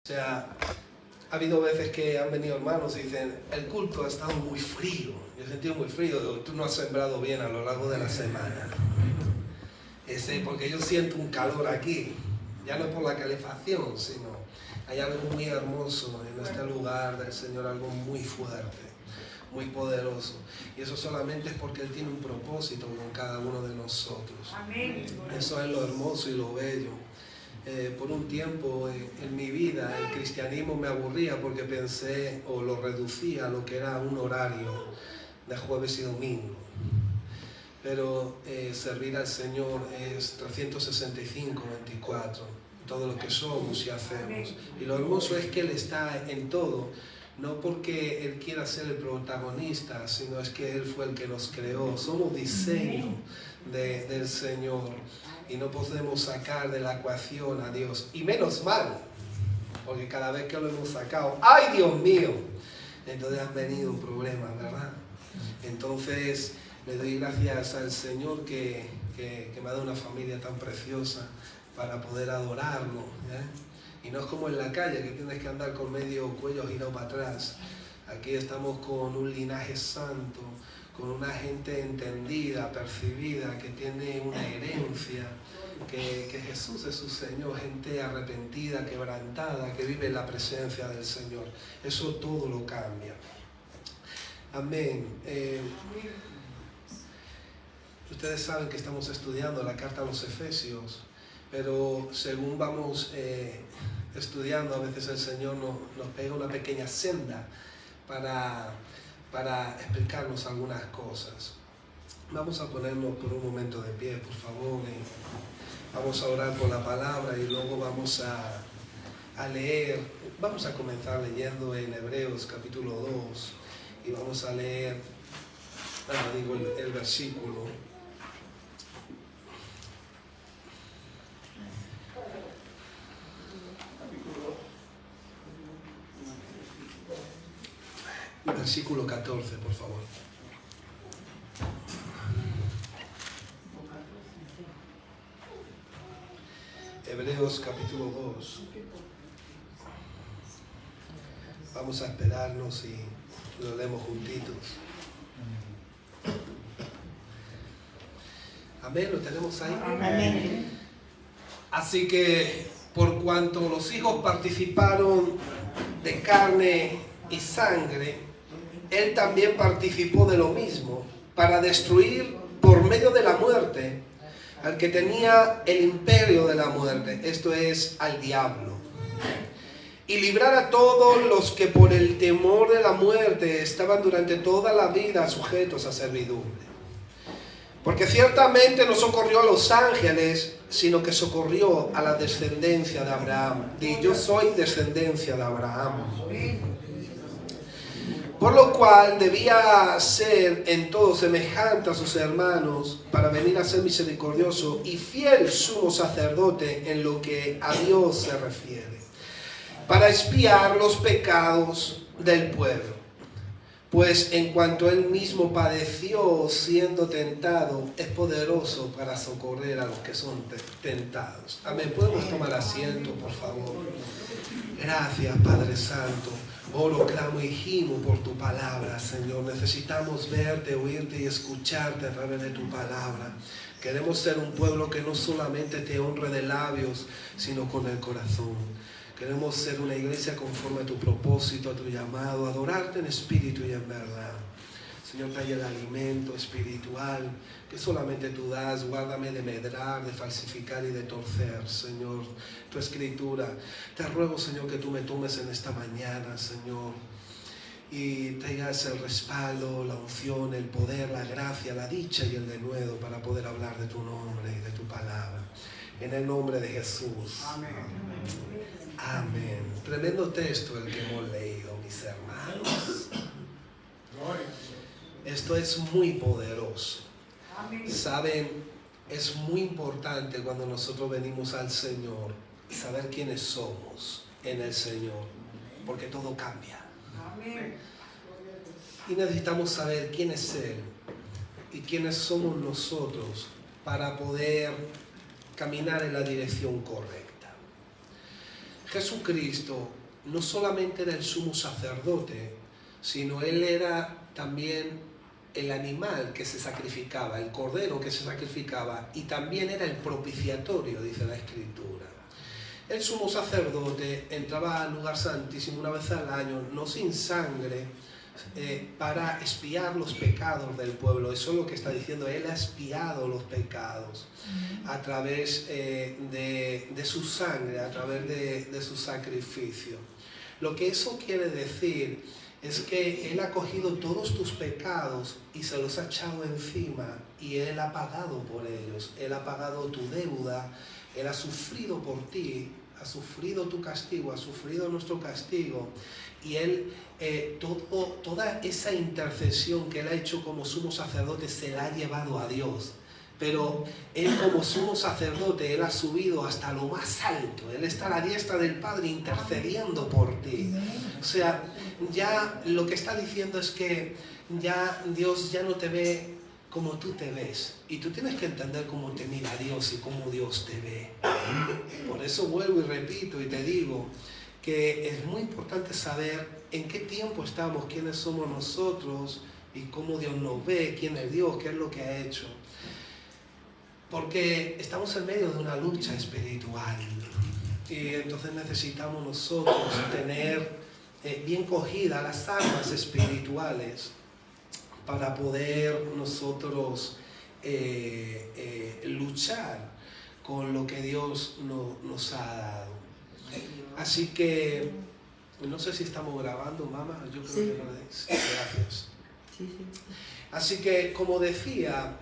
O sea, ha habido veces que han venido hermanos y dicen, el culto ha estado muy frío, yo he sentido muy frío, tú no has sembrado bien a lo largo de la semana. Porque yo siento un calor aquí, ya no por la calefacción, sino hay algo muy hermoso en este lugar del Señor, algo muy fuerte, muy poderoso. Y eso solamente es porque Él tiene un propósito con cada uno de nosotros. Amén. Eso es lo hermoso y lo bello. Por un tiempo en mi vida el cristianismo me aburría porque pensé o lo reducía a lo que era un horario de jueves y domingo. Pero servir al Señor es 365-24, todo lo que somos y hacemos. Y lo hermoso es que Él está en todo, no porque Él quiera ser el protagonista, sino es que Él fue el que nos creó. Somos diseño del Señor y no podemos sacar de la ecuación a Dios. Y menos mal, porque cada vez que lo hemos sacado, ¡ay Dios mío! Entonces han venido problemas, ¿verdad? Entonces le doy gracias al Señor que me ha dado una familia tan preciosa para poder adorarlo, ¿eh? Y no es como en la calle, que tienes que andar con medio cuello girado para atrás. Aquí estamos con un linaje santo, con una gente entendida, percibida, que tiene una herencia, que Jesús es su Señor, gente arrepentida, quebrantada, que vive en la presencia del Señor. Eso todo lo cambia. Amén. Ustedes saben que estamos estudiando la carta a los Efesios, pero según vamos estudiando, a veces el Señor nos pega una pequeña senda para explicarnos algunas cosas. Vamos a ponernos por un momento de pie, por favor, y vamos a orar por la palabra y luego vamos a leer. Vamos a comenzar leyendo en Hebreos capítulo 2 y vamos a leer el versículo. Versículo 14, por favor. Hebreos capítulo 2. Vamos a esperarnos y lo leemos juntitos. Amén, lo tenemos ahí. Amén. Así que por cuanto los hijos participaron de carne y sangre, Él también participó de lo mismo, para destruir por medio de la muerte al que tenía el imperio de la muerte, esto es, al diablo, y librar a todos los que por el temor de la muerte estaban durante toda la vida sujetos a servidumbre. Porque ciertamente no socorrió a los ángeles, sino que socorrió a la descendencia de Abraham. Y yo soy descendencia de Abraham. Por lo cual debía ser en todo semejante a sus hermanos, para venir a ser misericordioso y fiel sumo sacerdote en lo que a Dios se refiere, para expiar los pecados del pueblo. Pues en cuanto Él mismo padeció siendo tentado, es poderoso para socorrer a los que son tentados. Amén. ¿Podemos tomar asiento, por favor? Gracias, Padre Santo. Oro, clamo y gimo por tu palabra, Señor. Necesitamos verte, oírte y escucharte a través de tu palabra. Queremos ser un pueblo que no solamente te honre de labios, sino con el corazón. Queremos ser una iglesia conforme a tu propósito, a tu llamado, adorarte en espíritu y en verdad. Señor, trae el alimento espiritual que solamente tú das. Guárdame de medrar, de falsificar y de torcer, Señor, tu escritura. Te ruego, Señor, que tú me tomes en esta mañana, Señor, y traigas el respaldo, la unción, el poder, la gracia, la dicha y el denuedo para poder hablar de tu nombre y de tu palabra. En el nombre de Jesús. Amén. Amén. Tremendo texto el que hemos leído, mis hermanos. Esto es muy poderoso. Saben, es muy importante cuando nosotros venimos al Señor saber quiénes somos en el Señor, porque todo cambia. Y necesitamos saber quién es Él y quiénes somos nosotros para poder caminar en la dirección correcta. Jesucristo no solamente era el sumo sacerdote, sino Él era también el animal que se sacrificaba, el cordero que se sacrificaba, y también era el propiciatorio, dice la Escritura. El sumo sacerdote entraba al lugar santísimo una vez al año, no sin sangre, para expiar los pecados del pueblo. Eso es lo que está diciendo. Él ha expiado los pecados a través de su sangre, a través de su sacrificio. Lo que eso quiere decir es que Él ha cogido todos tus pecados y se los ha echado encima, y Él ha pagado por ellos. Él ha pagado tu deuda, Él ha sufrido por ti, ha sufrido tu castigo, ha sufrido nuestro castigo, y Él, toda esa intercesión que Él ha hecho como sumo sacerdote se la ha llevado a Dios. Pero Él, como sumo sacerdote, Él ha subido hasta lo más alto. Él está a la diestra del Padre intercediendo por ti. O sea, ya lo que está diciendo es que ya Dios ya no te ve como tú te ves, y tú tienes que entender cómo te mira Dios y cómo Dios te ve. Por eso vuelvo y repito y te digo que es muy importante saber en qué tiempo estamos, quiénes somos nosotros y cómo Dios nos ve, quién es Dios, qué es lo que ha hecho. Porque estamos en medio de una lucha espiritual, y entonces necesitamos nosotros tener bien cogidas las armas espirituales para poder nosotros luchar con lo que Dios nos ha dado. Así que, no sé si estamos grabando, mamá, yo creo que no es. Gracias. Así que, como decía,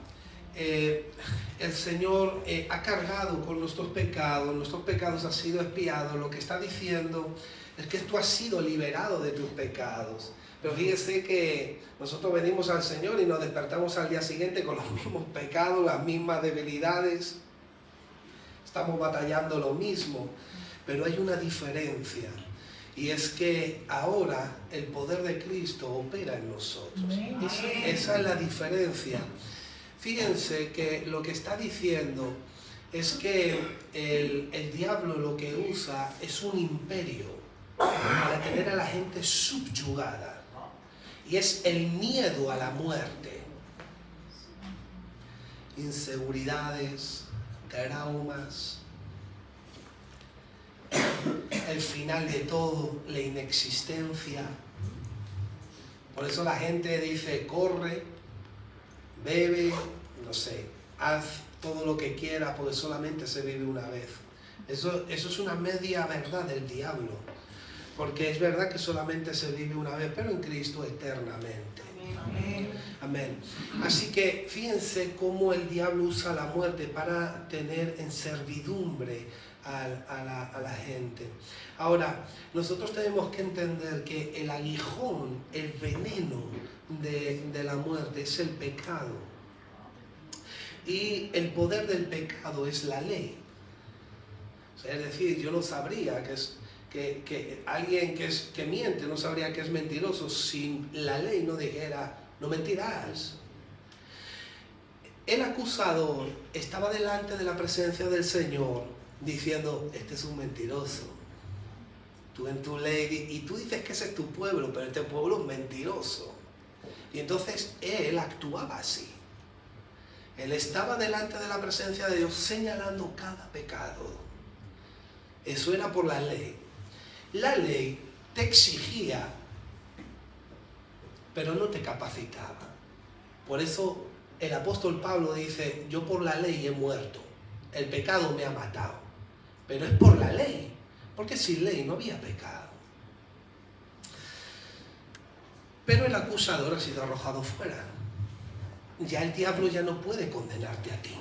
el Señor ha cargado con nuestros pecados han sido expiados. Lo que está diciendo es que tú has sido liberado de tus pecados. Pero fíjese que nosotros venimos al Señor y nos despertamos al día siguiente con los mismos pecados, las mismas debilidades. Estamos batallando lo mismo, pero hay una diferencia. Y es que ahora el poder de Cristo opera en nosotros. Esa es la diferencia. Fíjense que lo que está diciendo es que el diablo lo que usa es un imperio para tener a la gente subyugada. Y es el miedo a la muerte. Inseguridades, traumas, el final de todo, la inexistencia. Por eso la gente dice, corre, bebe, no sé, haz todo lo que quieras, porque solamente se vive una vez. Eso es una media verdad del diablo. Porque es verdad que solamente se vive una vez, pero en Cristo eternamente. Amén. Amén. Así que fíjense cómo el diablo usa la muerte para tener en servidumbre a la gente. Ahora, nosotros tenemos que entender que el aguijón, el veneno de la muerte es el pecado. Y el poder del pecado es la ley. O sea, es decir, yo no sabría que alguien que miente no sabría que es mentiroso si la ley no dijera, no mentirás. El acusador estaba delante de la presencia del Señor diciendo, este es un mentiroso. Tú en tu ley, y tú dices que ese es tu pueblo, pero este pueblo es mentiroso. Y entonces él actuaba así. Él estaba delante de la presencia de Dios señalando cada pecado. Eso era por la ley. La ley te exigía, pero no te capacitaba. Por eso el apóstol Pablo dice, yo por la ley he muerto, el pecado me ha matado, pero es por la ley, porque sin ley no había pecado. Pero el acusador ha sido arrojado fuera. Ya el diablo ya no puede condenarte a ti,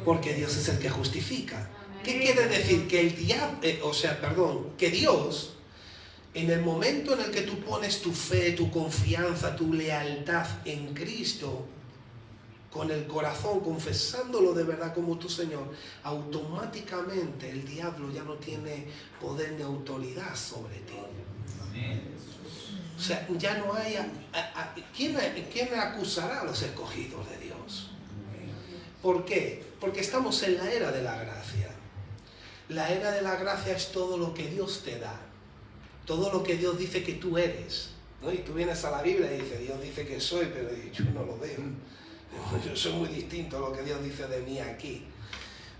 porque Dios es el que justifica. ¿Qué quiere decir? Que el diablo, que Dios, en el momento en el que tú pones tu fe, tu confianza, tu lealtad en Cristo, con el corazón, confesándolo de verdad como tu Señor, automáticamente el diablo ya no tiene poder ni autoridad sobre ti. O sea, ya no hay... ¿Quién acusará a los escogidos de Dios? ¿Por qué? Porque estamos en la era de la gracia. La era de la gracia es todo lo que Dios te da, todo lo que Dios dice que tú eres, ¿no? Y tú vienes a la Biblia y dices, Dios dice que soy, pero yo no lo veo. Yo soy muy distinto a lo que Dios dice de mí aquí.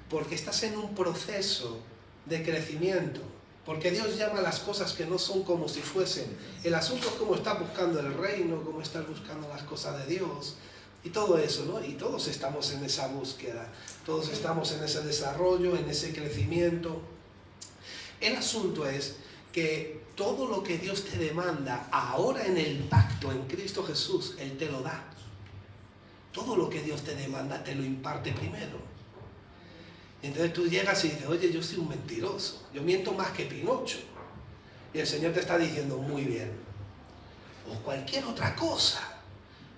Porque estás en un proceso de crecimiento. Porque Dios llama las cosas que no son como si fuesen. El asunto es cómo estás buscando el reino, cómo estás buscando las cosas de Dios. Y todo eso, ¿no? Y todos estamos en esa búsqueda. Todos estamos en ese desarrollo, en ese crecimiento. El asunto es que todo lo que Dios te demanda ahora en el pacto en Cristo Jesús, Él te lo da. Todo lo que Dios te demanda te lo imparte primero. Entonces tú llegas y dices, oye, yo soy un mentiroso, yo miento más que Pinocho. Y el Señor te está diciendo, muy bien. O cualquier otra cosa.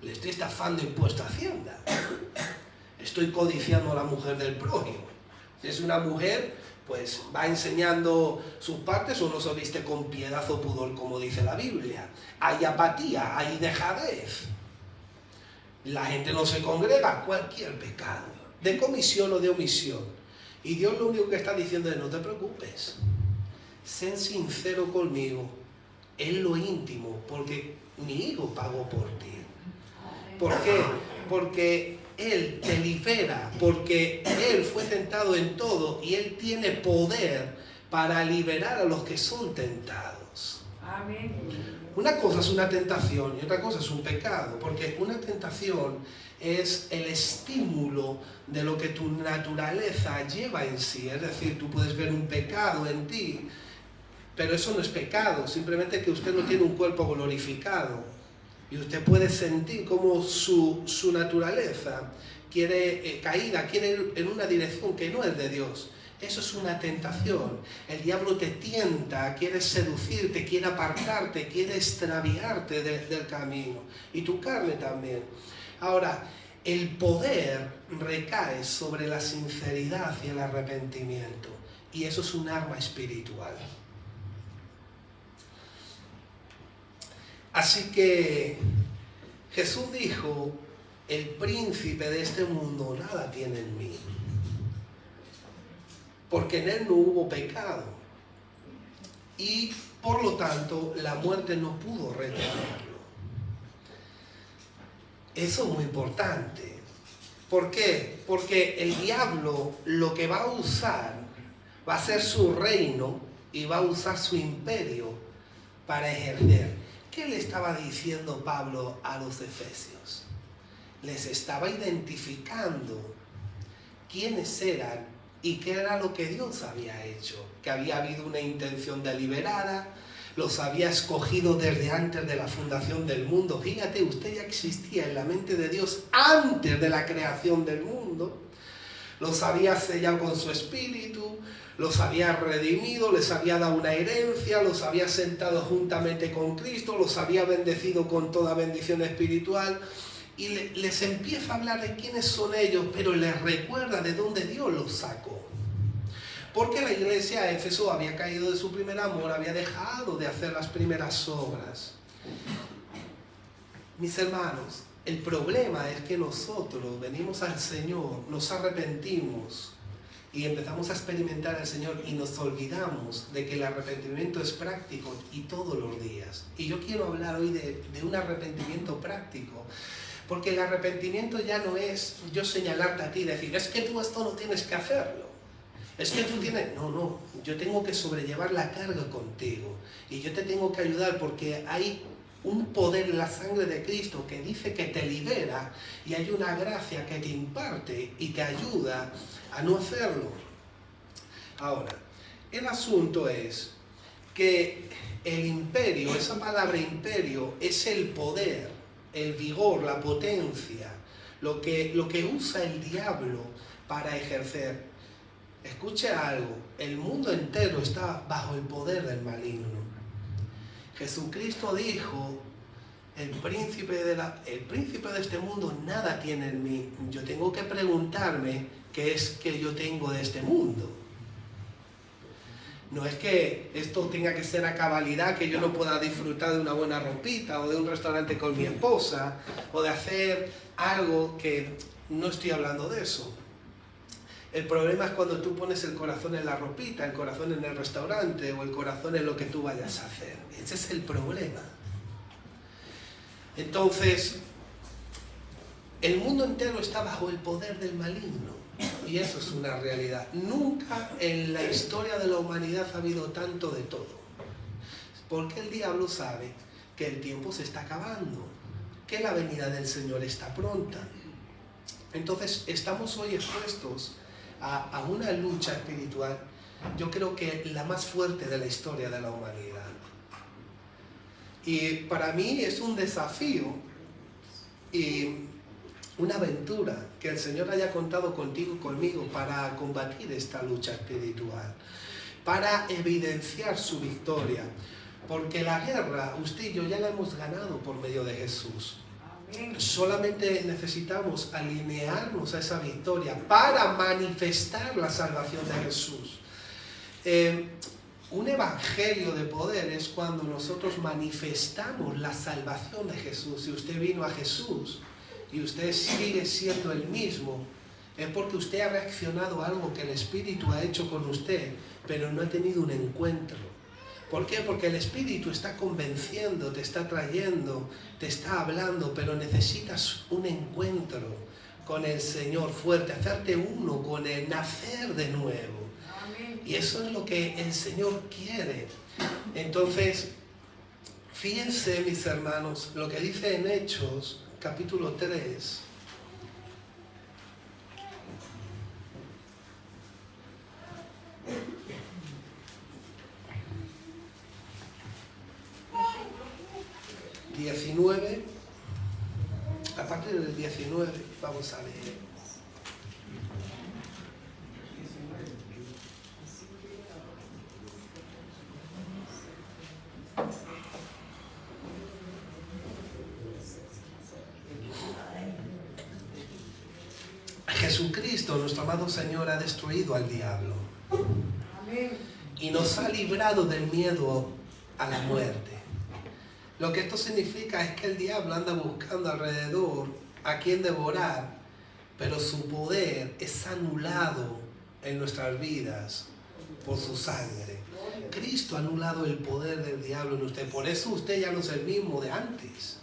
Le estoy estafando impuesto a Hacienda. Estoy codiciando a la mujer del prójimo. Si es una mujer, pues va enseñando sus partes o no se viste con piedad o pudor, como dice la Biblia. Hay apatía, hay dejadez. La gente no se congrega, cualquier pecado, de comisión o de omisión. Y Dios lo único que está diciendo es, no te preocupes, sé sincero conmigo, en lo íntimo, porque mi hijo pagó por ti. ¿Por qué? Porque Él te libera, porque Él fue tentado en todo y Él tiene poder para liberar a los que son tentados. Amén. Una cosa es una tentación y otra cosa es un pecado, porque una tentación es el estímulo de lo que tu naturaleza lleva en sí. Es decir, tú puedes ver un pecado en ti, pero eso no es pecado, simplemente que usted no tiene un cuerpo glorificado. Y usted puede sentir cómo su naturaleza quiere ir en una dirección que no es de Dios. Eso es una tentación. El diablo te tienta, quiere seducirte, quiere apartarte, quiere extraviarte del camino. Y tu carne también. Ahora, el poder recae sobre la sinceridad y el arrepentimiento. Y eso es un arma espiritual. Así que Jesús dijo, el príncipe de este mundo nada tiene en mí. Porque en él no hubo pecado. Y por lo tanto la muerte no pudo retenerlo. Eso es muy importante. ¿Por qué? Porque el diablo lo que va a usar va a ser su reino y va a usar su imperio para ejercer. ¿Qué le estaba diciendo Pablo a los efesios? Les estaba identificando quiénes eran y qué era lo que Dios había hecho. Que había habido una intención deliberada, los había escogido desde antes de la fundación del mundo. Fíjate, usted ya existía en la mente de Dios antes de la creación del mundo. Los había sellado con su espíritu, los había redimido, les había dado una herencia, los había sentado juntamente con Cristo, los había bendecido con toda bendición espiritual. Y les empieza a hablar de quiénes son ellos, pero les recuerda de dónde Dios los sacó. Porque la iglesia de Éfeso había caído de su primer amor, había dejado de hacer las primeras obras. Mis hermanos, el problema es que nosotros venimos al Señor, nos arrepentimos y empezamos a experimentar al Señor y nos olvidamos de que el arrepentimiento es práctico y todos los días. Y yo quiero hablar hoy de un arrepentimiento práctico. Porque el arrepentimiento ya no es yo señalarte a ti y decir, es que tú esto no tienes que hacerlo. Es que tú tienes... No, yo tengo que sobrellevar la carga contigo. Y yo te tengo que ayudar porque hay un poder en la sangre de Cristo que dice que te libera y hay una gracia que te imparte y te ayuda a no hacerlo. Ahora, el asunto es que el imperio, esa palabra imperio, es el poder, el vigor, la potencia, lo que usa el diablo para ejercer. Escuche algo, el mundo entero está bajo el poder del maligno. Jesucristo dijo, el príncipe de este mundo nada tiene en mí. Yo tengo que preguntarme qué es que yo tengo de este mundo. No es que esto tenga que ser a cabalidad, que yo no pueda disfrutar de una buena ropita o de un restaurante con mi esposa o de hacer algo que no estoy hablando de eso. El problema es cuando tú pones el corazón en la ropita, el corazón en el restaurante o el corazón en lo que tú vayas a hacer. Ese es el problema. Entonces, el mundo entero está bajo el poder del maligno. Y eso es una realidad. Nunca en la historia de la humanidad ha habido tanto de todo. Porque el diablo sabe que el tiempo se está acabando, que la venida del Señor está pronta. Entonces, estamos hoy expuestos a una lucha espiritual, yo creo que la más fuerte de la historia de la humanidad. Y para mí es un desafío y una aventura que el Señor haya contado contigo y conmigo para combatir esta lucha espiritual, para evidenciar su victoria, porque la guerra, usted y yo ya la hemos ganado por medio de Jesús. Solamente necesitamos alinearnos a esa victoria para manifestar la salvación de Jesús. Un evangelio de poder es cuando nosotros manifestamos la salvación de Jesús. Si usted vino a Jesús y usted sigue siendo el mismo, es porque usted ha reaccionado a algo que el Espíritu ha hecho con usted, pero no ha tenido un encuentro. ¿Por qué? Porque el Espíritu está convenciendo, te está trayendo, te está hablando, pero necesitas un encuentro con el Señor fuerte, hacerte uno con Él, nacer de nuevo. Amén. Y eso es lo que el Señor quiere. Entonces, fíjense, mis hermanos, lo que dice en Hechos, capítulo 3. A partir del 19 vamos a leer. Jesucristo, nuestro amado Señor, ha destruido al diablo. Amén. Y nos ha librado del miedo a la muerte. Lo que esto significa es que el diablo anda buscando alrededor a quien devorar, pero su poder es anulado en nuestras vidas por su sangre. Cristo ha anulado el poder del diablo en usted, por eso usted ya no es el mismo de antes.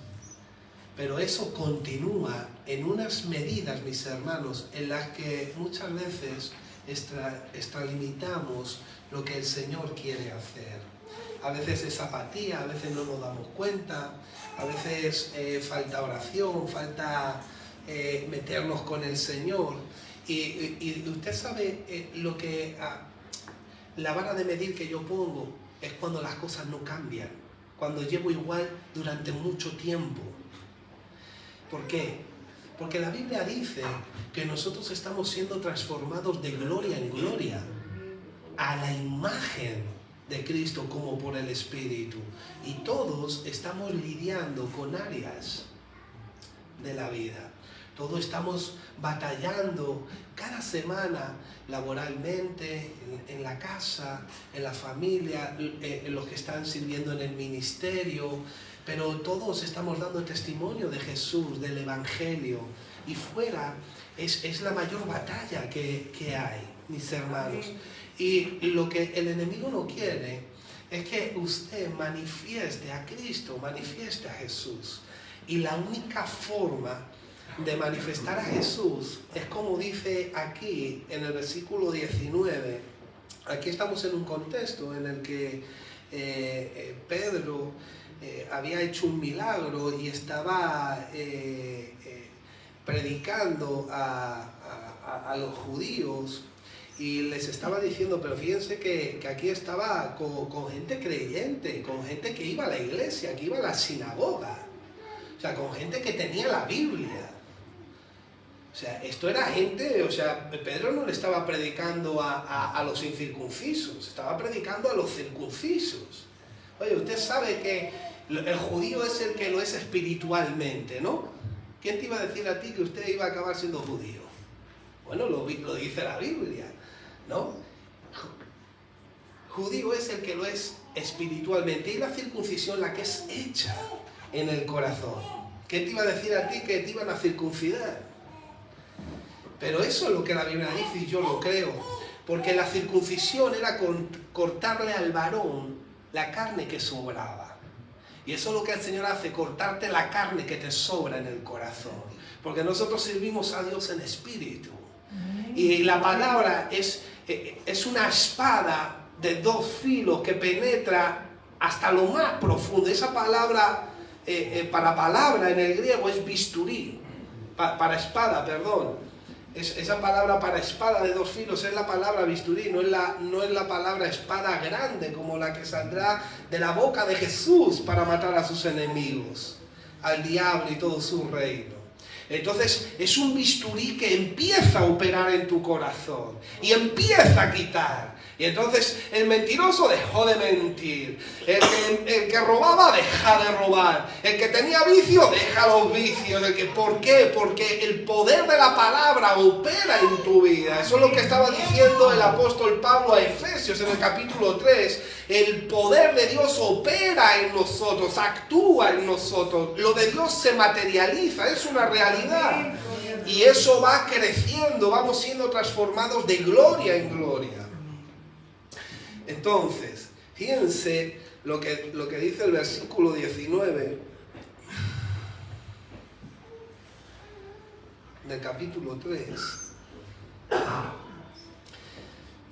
Pero eso continúa en unas medidas, mis hermanos, en las que muchas veces extralimitamos lo que el Señor quiere hacer. A veces es apatía, a veces no nos damos cuenta, a veces falta oración, falta meternos con el Señor. Y usted sabe lo que la vara de medir que yo pongo es cuando las cosas no cambian, cuando llevo igual durante mucho tiempo. ¿Por qué? Porque la Biblia dice que nosotros estamos siendo transformados de gloria en gloria a la imagen de Cristo como por el Espíritu. Y todos estamos lidiando con áreas de la vida. Todos estamos batallando cada semana laboralmente, en la casa, en la familia, en los que están sirviendo en el ministerio, pero todos estamos dando testimonio de Jesús, del Evangelio, y fuera es la mayor batalla que hay, mis hermanos. Y lo que el enemigo no quiere es que usted manifieste a Cristo, manifieste a Jesús. Y la única forma de manifestar a Jesús es como dice aquí en el versículo 19. Aquí estamos en un contexto en el que Pedro había hecho un milagro y estaba predicando a los judíos y les estaba diciendo, pero fíjense que aquí estaba con gente creyente, con gente que iba a la iglesia, que iba a la sinagoga, o sea, con gente que tenía la Biblia. O sea, esto era gente, o sea, Pedro no le estaba predicando a los incircuncisos, estaba predicando a los circuncisos. Oye, usted sabe que el judío es el que lo es espiritualmente, ¿no? ¿Quién te iba a decir a ti que usted iba a acabar siendo judío? Bueno, lo dice la Biblia, ¿no? Judío es el que lo es espiritualmente y la circuncisión la que es hecha en el corazón. ¿Quién te iba a decir a ti que te iban a circuncidar? Pero eso es lo que la Biblia dice y yo lo creo. Porque la circuncisión era cortarle al varón la carne que sobraba. Y eso es lo que el Señor hace, cortarte la carne que te sobra en el corazón. Porque nosotros servimos a Dios en espíritu. Y la palabra es una espada de 2 filos que penetra hasta lo más profundo. Esa palabra, para palabra en el griego es bisturí. Para espada, perdón. Esa palabra para espada de 2 filos es la palabra bisturí, no es la palabra espada grande como la que saldrá de la boca de Jesús para matar a sus enemigos, al diablo y todo su reino. Entonces es un bisturí que empieza a operar en tu corazón y empieza a quitar. Y entonces el mentiroso dejó de mentir, el que robaba deja de robar, el que tenía vicio deja los vicios. ¿Por qué? Porque el poder de la palabra opera en tu vida. Eso es lo que estaba diciendo el apóstol Pablo a Efesios en el capítulo 3. El poder de Dios opera en nosotros, actúa en nosotros. Lo de Dios se materializa, es una realidad. Y eso va creciendo, vamos siendo transformados de gloria en gloria. Entonces, fíjense lo que dice el versículo 19 del capítulo 3.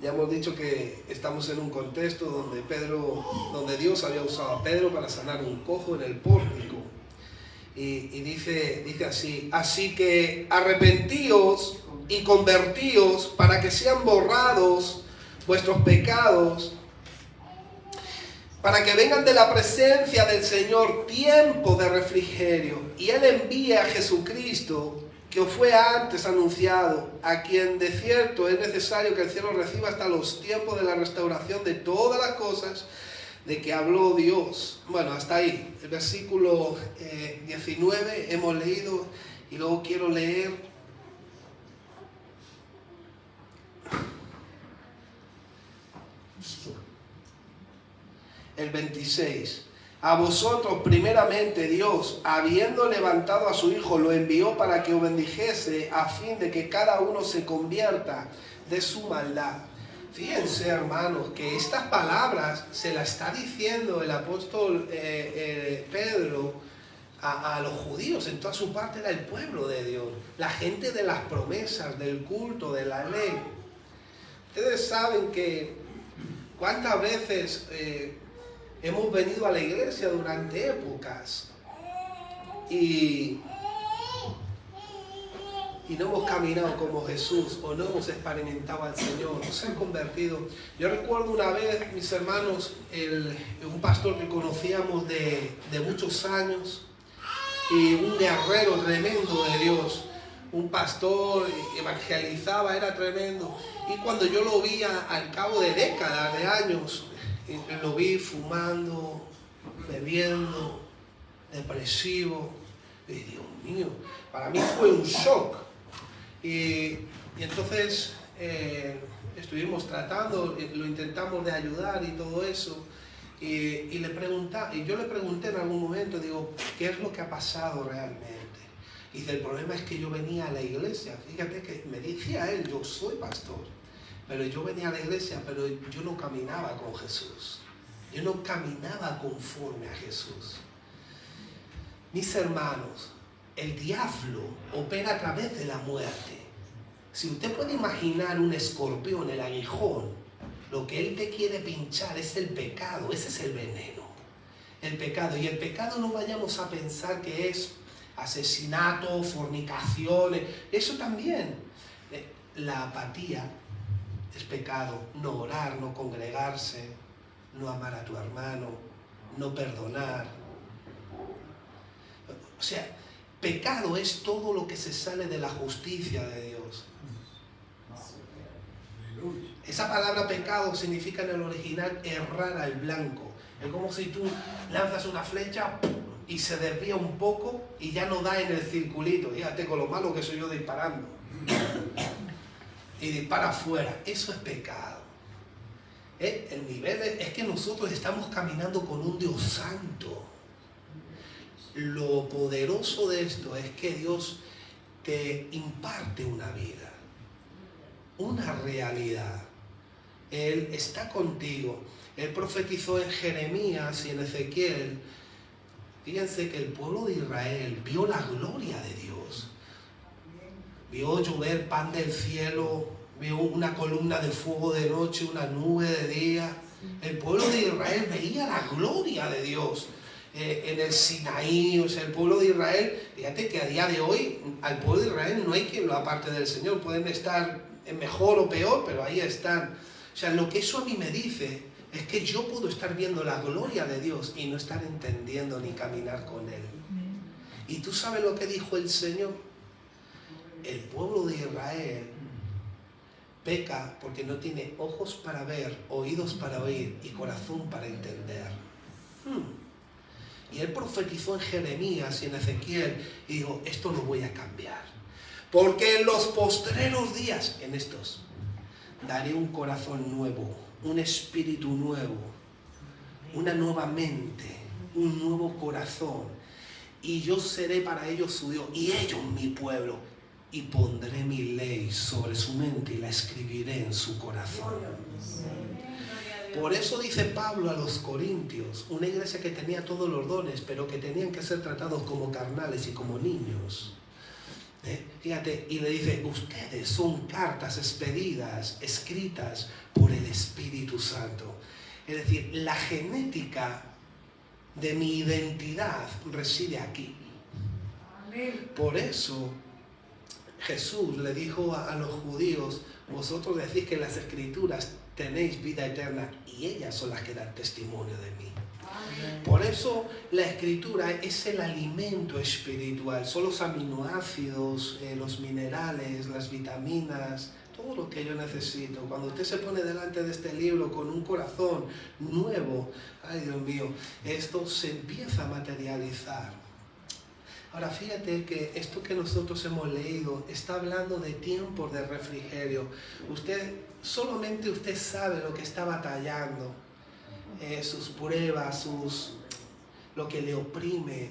Ya hemos dicho que estamos en un contexto donde Dios había usado a Pedro para sanar un cojo en el pórtico. Y dice así: así que arrepentíos y convertíos para que sean borrados vuestros pecados, para que vengan de la presencia del Señor tiempo de refrigerio, y Él envíe a Jesucristo, que os fue antes anunciado, a quien de cierto es necesario que el cielo reciba hasta los tiempos de la restauración de todas las cosas de que habló Dios. Bueno, hasta ahí, el versículo 19 hemos leído, y luego quiero leer el 26. A vosotros primeramente Dios, habiendo levantado a su Hijo, lo envió para que os bendijese, a fin de que cada uno se convierta de su maldad. Fíjense, hermanos, que estas palabras se las está diciendo el apóstol Pedro a los judíos. En toda su parte era el pueblo de Dios, la gente de las promesas, del culto, de la ley. Ustedes saben que cuántas veces hemos venido a la iglesia durante épocas y no hemos caminado como Jesús, o no hemos experimentado al Señor, no se han convertido. Yo recuerdo una vez, mis hermanos, un pastor que conocíamos de muchos años, y un guerrero tremendo de Dios, un pastor, evangelizaba, era tremendo. Y cuando yo lo vi al cabo de décadas, de años, lo vi fumando, bebiendo, depresivo. Y Dios mío, para mí fue un shock. Y entonces estuvimos tratando, lo intentamos de ayudar y todo eso. Y yo le pregunté en algún momento, digo, ¿qué es lo que ha pasado realmente? Y dice, el problema es que yo venía a la iglesia. Fíjate que me decía él, yo soy pastor, pero yo venía a la iglesia, pero yo no caminaba con Jesús. Yo no caminaba conforme a Jesús. Mis hermanos, el diablo opera a través de la muerte. Si usted puede imaginar un escorpión, el aguijón, lo que él te quiere pinchar es el pecado, ese es el veneno. El pecado. Y el pecado no vayamos a pensar que es asesinato, fornicaciones, eso también. La apatía es pecado, no orar, no congregarse, no amar a tu hermano, no perdonar. O sea, pecado es todo lo que se sale de la justicia de Dios. Esa palabra pecado significa en el original errar al blanco. Es como si tú lanzas una flecha y se desvía un poco y ya no da en el circulito. Fíjate con lo malo que soy yo disparando. Y dispara afuera. Eso es pecado. El nivel es que nosotros estamos caminando con un Dios santo. Lo poderoso de esto es que Dios te imparte una vida. una realidad. Él está contigo. Él profetizó en Jeremías y en Ezequiel. Fíjense que el pueblo de Israel vio la gloria de Dios. Vio llover pan del cielo, vio una columna de fuego de noche, una nube de día. El pueblo de Israel veía la gloria de Dios en el Sinaí. O sea, el pueblo de Israel, fíjate que a día de hoy al pueblo de Israel no hay quien lo aparte del Señor. Pueden estar mejor o peor, pero ahí están. O sea, lo que eso a mí me dice es que yo puedo estar viendo la gloria de Dios y no estar entendiendo ni caminar con Él. ¿Y tú sabes lo que dijo el Señor? El pueblo de Israel peca porque no tiene ojos para ver, oídos para oír y corazón para entender. Y Él profetizó en Jeremías y en Ezequiel y dijo, esto lo voy a cambiar. Porque en los postreros días, en estos, daré un corazón nuevo, un espíritu nuevo, una nueva mente, un nuevo corazón. Y yo seré para ellos su Dios y ellos mi pueblo. Y pondré mi ley sobre su mente y la escribiré en su corazón. Por eso dice Pablo a los Corintios, una iglesia que tenía todos los dones, pero que tenían que ser tratados como carnales y como niños. Fíjate, y le dice, ustedes son cartas expedidas, escritas por el Espíritu Santo. Es decir, la genética de mi identidad reside aquí. Por eso Jesús le dijo a los judíos, vosotros decís que en las Escrituras tenéis vida eterna y ellas son las que dan testimonio de mí. Por eso la Escritura es el alimento espiritual, son los aminoácidos, los minerales, las vitaminas, todo lo que yo necesito. Cuando usted se pone delante de este libro con un corazón nuevo, ay Dios mío, esto se empieza a materializar. Ahora fíjate que esto que nosotros hemos leído está hablando de tiempos de refrigerio. Solamente usted sabe lo que está batallando. Sus pruebas, lo que le oprime,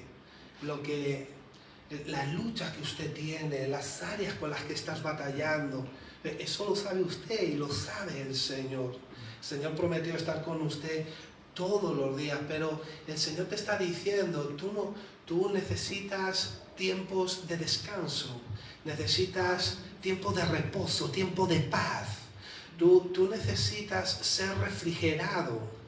las luchas que usted tiene, las áreas con las que estás batallando. Eso lo sabe usted y lo sabe el Señor. El Señor prometió estar con usted todos los días, pero el Señor te está diciendo, tú necesitas tiempos de descanso, necesitas tiempo de reposo, tiempo de paz. Tú necesitas ser refrigerado.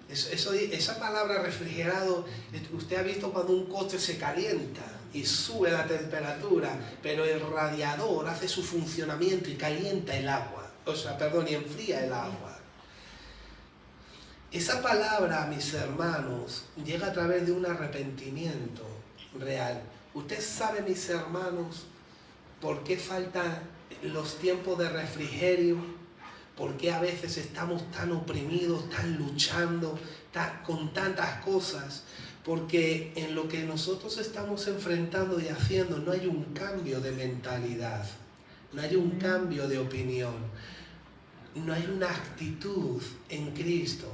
Esa palabra refrigerado, usted ha visto cuando un coche se calienta y sube la temperatura, pero el radiador hace su funcionamiento y calienta el agua, y enfría el agua. Esa palabra, mis hermanos, llega a través de un arrepentimiento real. Usted sabe, mis hermanos, por qué faltan los tiempos de refrigerio. ¿Por qué a veces estamos tan oprimidos, tan luchando, con tantas cosas? Porque en lo que nosotros estamos enfrentando y haciendo no hay un cambio de mentalidad, no hay un cambio de opinión, no hay una actitud en Cristo.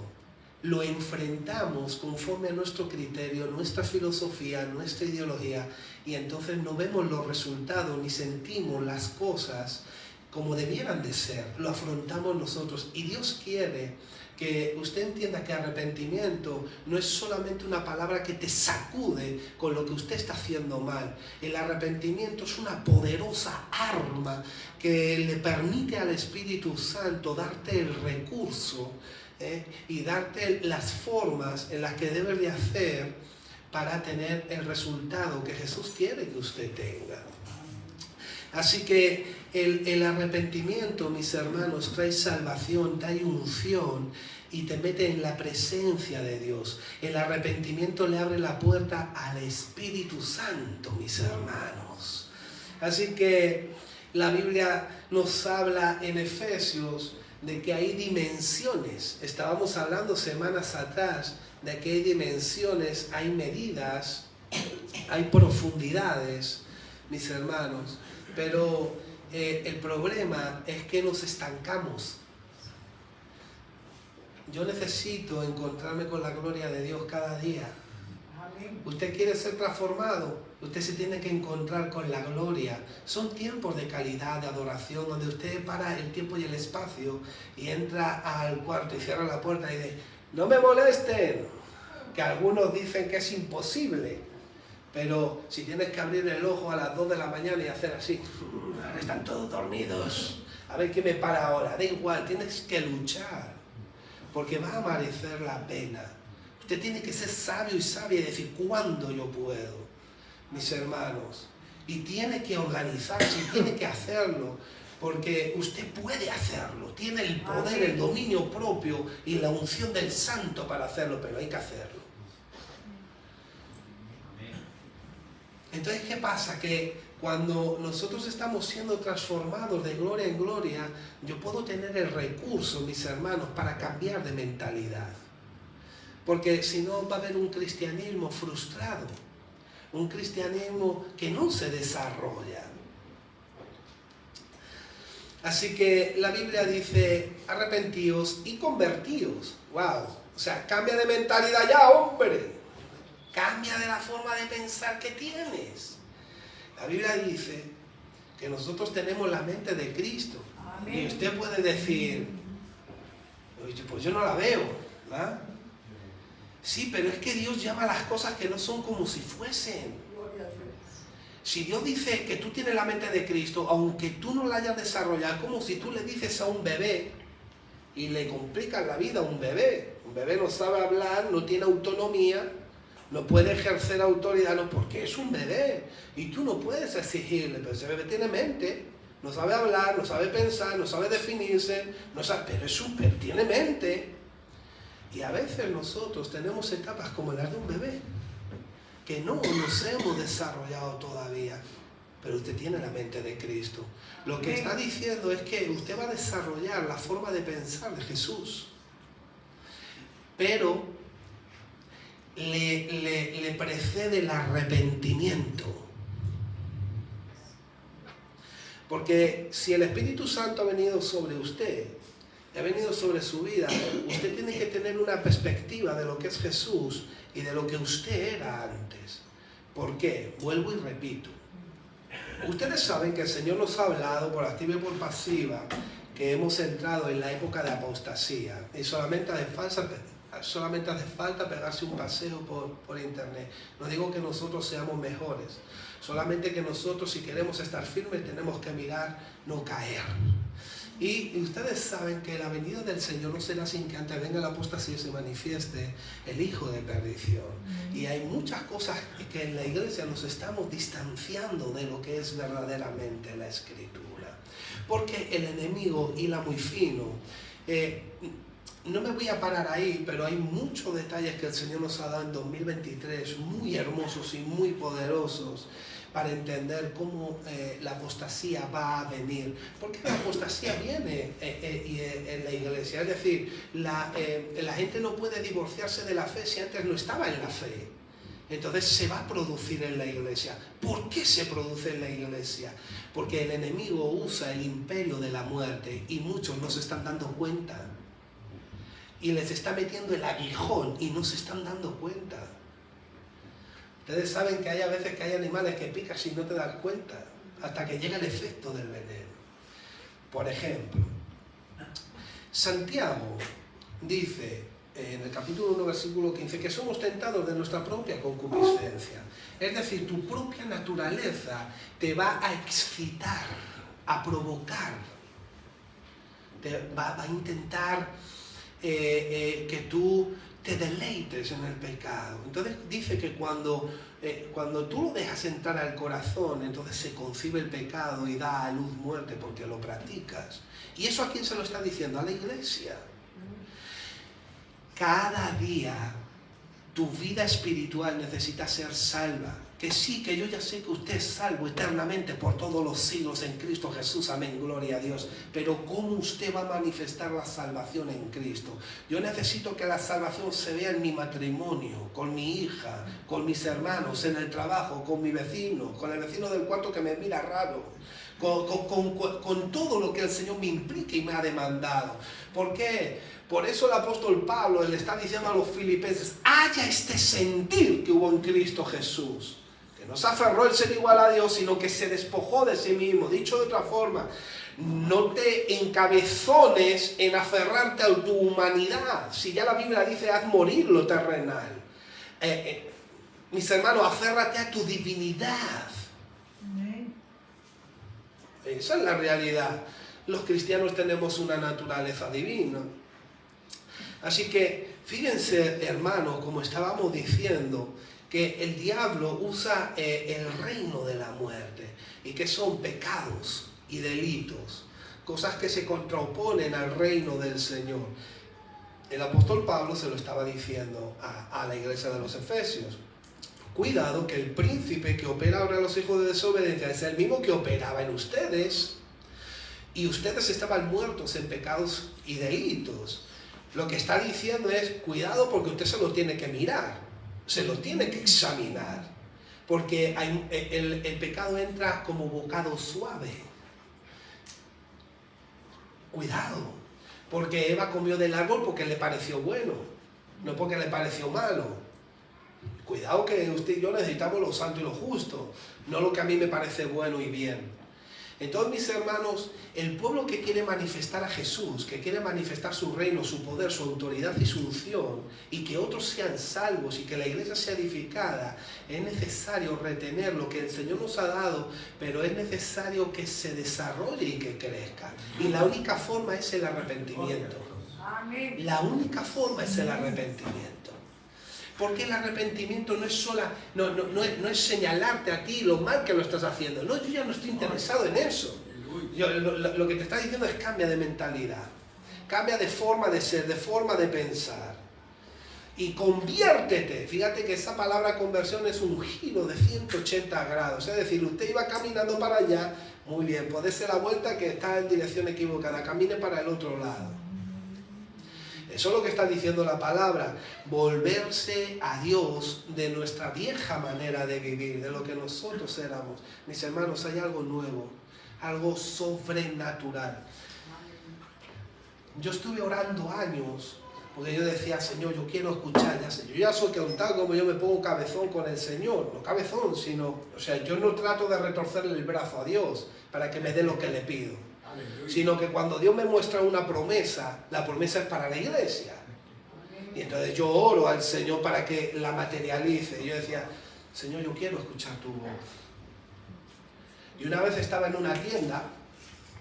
Lo enfrentamos conforme a nuestro criterio, nuestra filosofía, nuestra ideología, y entonces no vemos los resultados ni sentimos las cosas como debieran de ser. Lo afrontamos nosotros y Dios quiere que usted entienda que arrepentimiento no es solamente una palabra que te sacude con lo que usted está haciendo mal. El arrepentimiento es una poderosa arma que le permite al Espíritu Santo darte el recurso y darte las formas en las que debes de hacer para tener el resultado que Jesús quiere que usted tenga. Así que el arrepentimiento, mis hermanos, trae salvación, trae unción y te mete en la presencia de Dios. El arrepentimiento le abre la puerta al Espíritu Santo, mis hermanos. Así que la Biblia nos habla en Efesios de que hay dimensiones. Estábamos hablando semanas atrás de que hay dimensiones, hay medidas, hay profundidades, mis hermanos. Pero el problema es que nos estancamos. Yo necesito encontrarme con la gloria de Dios cada día. Usted quiere ser transformado, usted se tiene que encontrar con la gloria. Son tiempos de calidad, de adoración, donde usted para el tiempo y el espacio y entra al cuarto y cierra la puerta y dice, no me molesten, que algunos dicen que es imposible, pero si tienes que abrir el ojo a las 2 de la mañana y hacer así, están todos dormidos, a ver qué me para ahora, da igual, tienes que luchar, porque va a merecer la pena. Usted tiene que ser sabio y sabia y decir, ¿cuándo yo puedo? Mis hermanos. Y tiene que organizarse, y tiene que hacerlo, porque usted puede hacerlo. Tiene el poder, el dominio propio y la unción del santo para hacerlo, pero hay que hacerlo. Entonces, ¿qué pasa? Que cuando nosotros estamos siendo transformados de gloria en gloria, yo puedo tener el recurso, mis hermanos, para cambiar de mentalidad. Porque si no va a haber un cristianismo frustrado, un cristianismo que no se desarrolla. Así que la Biblia dice, arrepentíos y convertíos. ¡Wow! O sea, cambia de mentalidad ya, hombre. Cambia de la forma de pensar que tienes. La Biblia dice que nosotros tenemos la mente de Cristo. Amén. Y usted puede decir, pues yo no la veo, ¿verdad? Sí, pero es que Dios llama las cosas que no son como si fuesen. Si Dios dice que tú tienes la mente de Cristo, aunque tú no la hayas desarrollado, como si tú le dices a un bebé y le complicas la vida a un bebé. Un bebé no sabe hablar, no tiene autonomía, no puede ejercer autoridad, no, porque es un bebé. Y tú no puedes exigirle, pero ese bebé tiene mente, no sabe hablar, no sabe pensar, no sabe definirse, no sabe, pero tiene mente. Y a veces nosotros tenemos etapas como las de un bebé, que no nos hemos desarrollado todavía, pero usted tiene la mente de Cristo. Lo que está diciendo es que usted va a desarrollar la forma de pensar de Jesús, pero le precede el arrepentimiento. Porque si el Espíritu Santo ha venido sobre usted, ha venido sobre su vida, usted tiene que tener una perspectiva de lo que es Jesús y de lo que usted era antes. ¿Por qué? Vuelvo y repito. Ustedes saben que el Señor nos ha hablado por activa y por pasiva que hemos entrado en la época de apostasía y solamente hace falta pegarse un paseo por internet. No digo que nosotros seamos mejores, solamente que nosotros, si queremos estar firmes, tenemos que mirar, no caer. Y ustedes saben que la venida del Señor no será sin que antes venga la apostasía y se manifieste el hijo de perdición. Y hay muchas cosas que en la iglesia nos estamos distanciando de lo que es verdaderamente la Escritura. Porque el enemigo hila muy fino. No me voy a parar ahí, pero hay muchos detalles que el Señor nos ha dado en 2023, muy hermosos y muy poderosos, para entender cómo la apostasía va a venir. Porque la apostasía viene en la iglesia. Es decir, la gente no puede divorciarse de la fe si antes no estaba en la fe. Entonces se va a producir en la iglesia. ¿Por qué se produce en la iglesia? Porque el enemigo usa el imperio de la muerte y muchos no se están dando cuenta. Y les está metiendo el aguijón y no se están dando cuenta. Ustedes saben que hay a veces que hay animales que picas y no te das cuenta, hasta que llega el efecto del veneno. Por ejemplo, Santiago dice en el capítulo 1, versículo 15, que somos tentados de nuestra propia concupiscencia. Es decir, tu propia naturaleza te va a excitar, a provocar, te va a intentar que tú te deleites en el pecado. Entonces dice que cuando tú lo dejas entrar al corazón, entonces se concibe el pecado y da a luz muerte porque lo practicas. ¿Y eso a quién se lo está diciendo? A la iglesia. Cada día tu vida espiritual necesita ser salva. Que sí, que yo ya sé que usted es salvo eternamente por todos los siglos en Cristo Jesús, amén, gloria a Dios. Pero ¿cómo usted va a manifestar la salvación en Cristo? Yo necesito que la salvación se vea en mi matrimonio, con mi hija, con mis hermanos, en el trabajo, con mi vecino, con el vecino del cuarto que me mira raro. con todo lo que el Señor me implica y me ha demandado. ¿Por qué? Por eso el apóstol Pablo le está diciendo a los filipenses, haya este sentir que hubo en Cristo Jesús, que no se aferró el ser igual a Dios, sino que se despojó de sí mismo. Dicho de otra forma, no te encabezones en aferrarte a tu humanidad. Si ya la Biblia dice, haz morir lo terrenal. Mis hermanos, aférrate a tu divinidad. Esa es la realidad. Los cristianos tenemos una naturaleza divina. Así que, fíjense, hermanos, como estábamos diciendo, que el diablo usa el reino de la muerte, y que son pecados y delitos, cosas que se contraponen al reino del Señor. El apóstol Pablo se lo estaba diciendo a la iglesia de los Efesios. Cuidado, que el príncipe que opera ahora en los hijos de desobediencia es el mismo que operaba en ustedes, y ustedes estaban muertos en pecados y delitos. Lo que está diciendo es, cuidado, porque usted se lo tiene que mirar, se lo tiene que examinar, porque el pecado entra como bocado suave. Cuidado, porque Eva comió del árbol porque le pareció bueno, no porque le pareció malo. Cuidado, que usted y yo necesitamos lo santo y lo justo, no lo que a mí me parece bueno y bien. Entonces, mis hermanos, el pueblo que quiere manifestar a Jesús, que quiere manifestar su reino, su poder, su autoridad y su unción, y que otros sean salvos y que la iglesia sea edificada, es necesario retener lo que el Señor nos ha dado, pero es necesario que se desarrolle y que crezca. Y la única forma es el arrepentimiento. La única forma es el arrepentimiento. Porque el arrepentimiento no es señalarte a ti lo mal que lo estás haciendo. No, yo ya no estoy interesado en eso. Lo que te está diciendo es cambia de mentalidad. Cambia de forma de ser, de forma de pensar. Y conviértete. Fíjate que esa palabra conversión es un giro de 180 grados. Es decir, usted iba caminando para allá, muy bien, puede ser la vuelta que está en dirección equivocada. Camine para el otro lado. Eso es lo que está diciendo la palabra, volverse a Dios de nuestra vieja manera de vivir, de lo que nosotros éramos. Mis hermanos, hay algo nuevo, algo sobrenatural. Yo estuve orando años, porque yo decía, Señor, yo quiero escuchar, yo ya soy contado como yo me pongo cabezón con el Señor, no cabezón, sino, yo no trato de retorcerle el brazo a Dios para que me dé lo que le pido. Sino que cuando Dios me muestra una promesa, la promesa es para la iglesia. Y entonces yo oro al Señor para que la materialice. Y yo decía, Señor, yo quiero escuchar tu voz. Y una vez estaba en una tienda,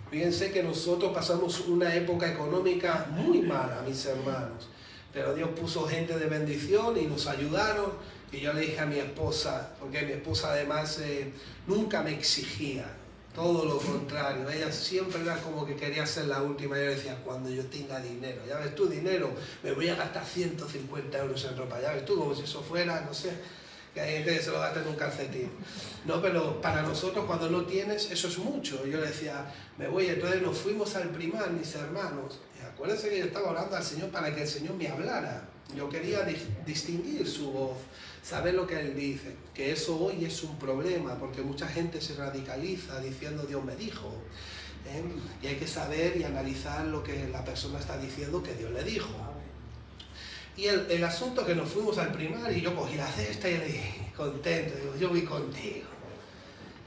fíjense que nosotros pasamos una época económica muy mala, mis hermanos. Pero Dios puso gente de bendición y nos ayudaron. Y yo le dije a mi esposa, porque mi esposa además nunca me exigía. Todo lo contrario, ella siempre era como que quería ser la última. Yo decía, cuando yo tenga dinero, ya ves tú, dinero, me voy a gastar 150 euros en ropa, ya ves tú, como si eso fuera, no sé, que hay gente que se lo gasta en un calcetín. No, pero para nosotros cuando no tienes, eso es mucho. Yo le decía, me voy, entonces nos fuimos al primar, mis hermanos, y acuérdense que yo estaba orando al Señor para que el Señor me hablara. Yo quería distinguir su voz, saber lo que Él dice, que eso hoy es un problema, porque mucha gente se radicaliza diciendo Dios me dijo, y hay que saber y analizar lo que la persona está diciendo que Dios le dijo. Y el asunto es que nos fuimos al primar y yo cogí la cesta y le dije, contento, digo, yo voy contigo,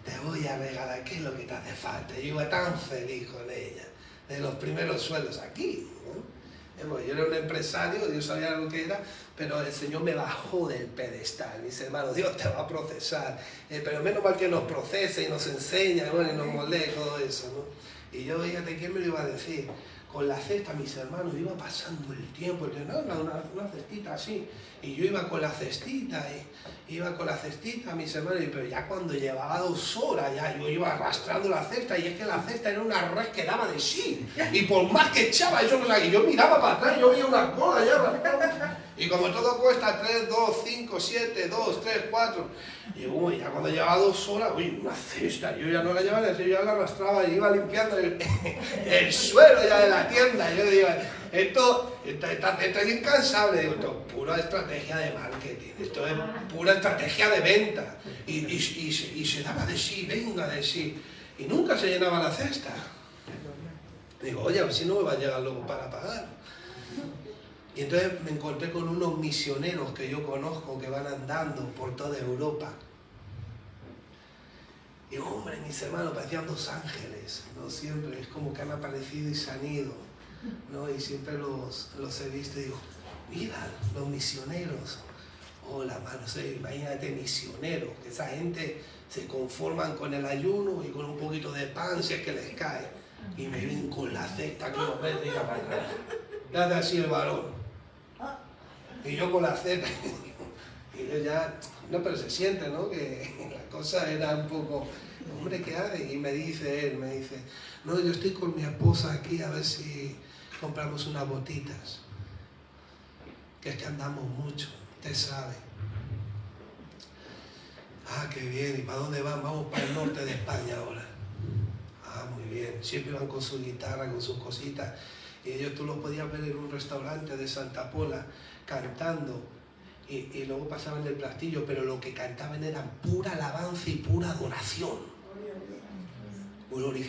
te voy a regalar, ¿qué es lo que te hace falta? Yo iba tan feliz con ella, de los primeros sueldos aquí, ¿no? Yo era un empresario, yo sabía lo que era, pero el Señor me bajó del pedestal. Mis hermanos, Dios te va a procesar, pero menos mal que nos procese y nos enseña, bueno, y nos moldee todo eso, ¿no? Y yo, fíjate, ¿quién me lo iba a decir? Con la cesta, mis hermanos, iba pasando el tiempo, una cestita así, y yo iba con la cestita, mis hermanos, pero ya cuando llevaba 2 horas, ya yo iba arrastrando la cesta, y es que la cesta era una red que daba de sí, y por más que echaba, yo miraba para atrás, yo veía una bola ya arrastrando, y como todo cuesta 3, 2, 5, 7, 2, 3, 4, y uy, ya cuando llevaba 2 horas, uy, una cesta, yo ya no la llevaba, yo ya la arrastraba y iba limpiando el suelo ya de la tienda. Yo digo, esto es incansable, digo, esto es pura estrategia de marketing, esto es pura estrategia de venta, y se daba de sí, venga de sí. y nunca se llenaba la cesta. Digo, oye, a ver si no me va a llegar luego para pagar. Y entonces me encontré con unos misioneros que yo conozco que van andando por toda Europa. Y hombre, mis hermanos parecían dos ángeles, ¿no? Siempre es como que han aparecido y se han ido, ¿no? Y siempre los he visto y digo, mira, los misioneros. Hola, mano, imagínate misioneros, que esa gente se conforman con el ayuno y con un poquito de pan si es que les cae. Y me vienen con la cesta que los ves, diga para atrás. Date así el varón. Y yo con la cesta. Y yo ya, no, pero se siente, ¿no? Que la cosa era un poco, hombre, ¿qué hace? Y me dice él, no, yo estoy con mi esposa aquí a ver si compramos unas botitas. Que es que andamos mucho, usted sabe. Ah, qué bien, ¿y para dónde van? Vamos para el norte de España ahora. Ah, muy bien, siempre van con su guitarra, con sus cositas. Y ellos tú los podías ver en un restaurante de Santa Pola cantando. Y luego pasaban del platillo, pero lo que cantaban era pura alabanza y pura adoración.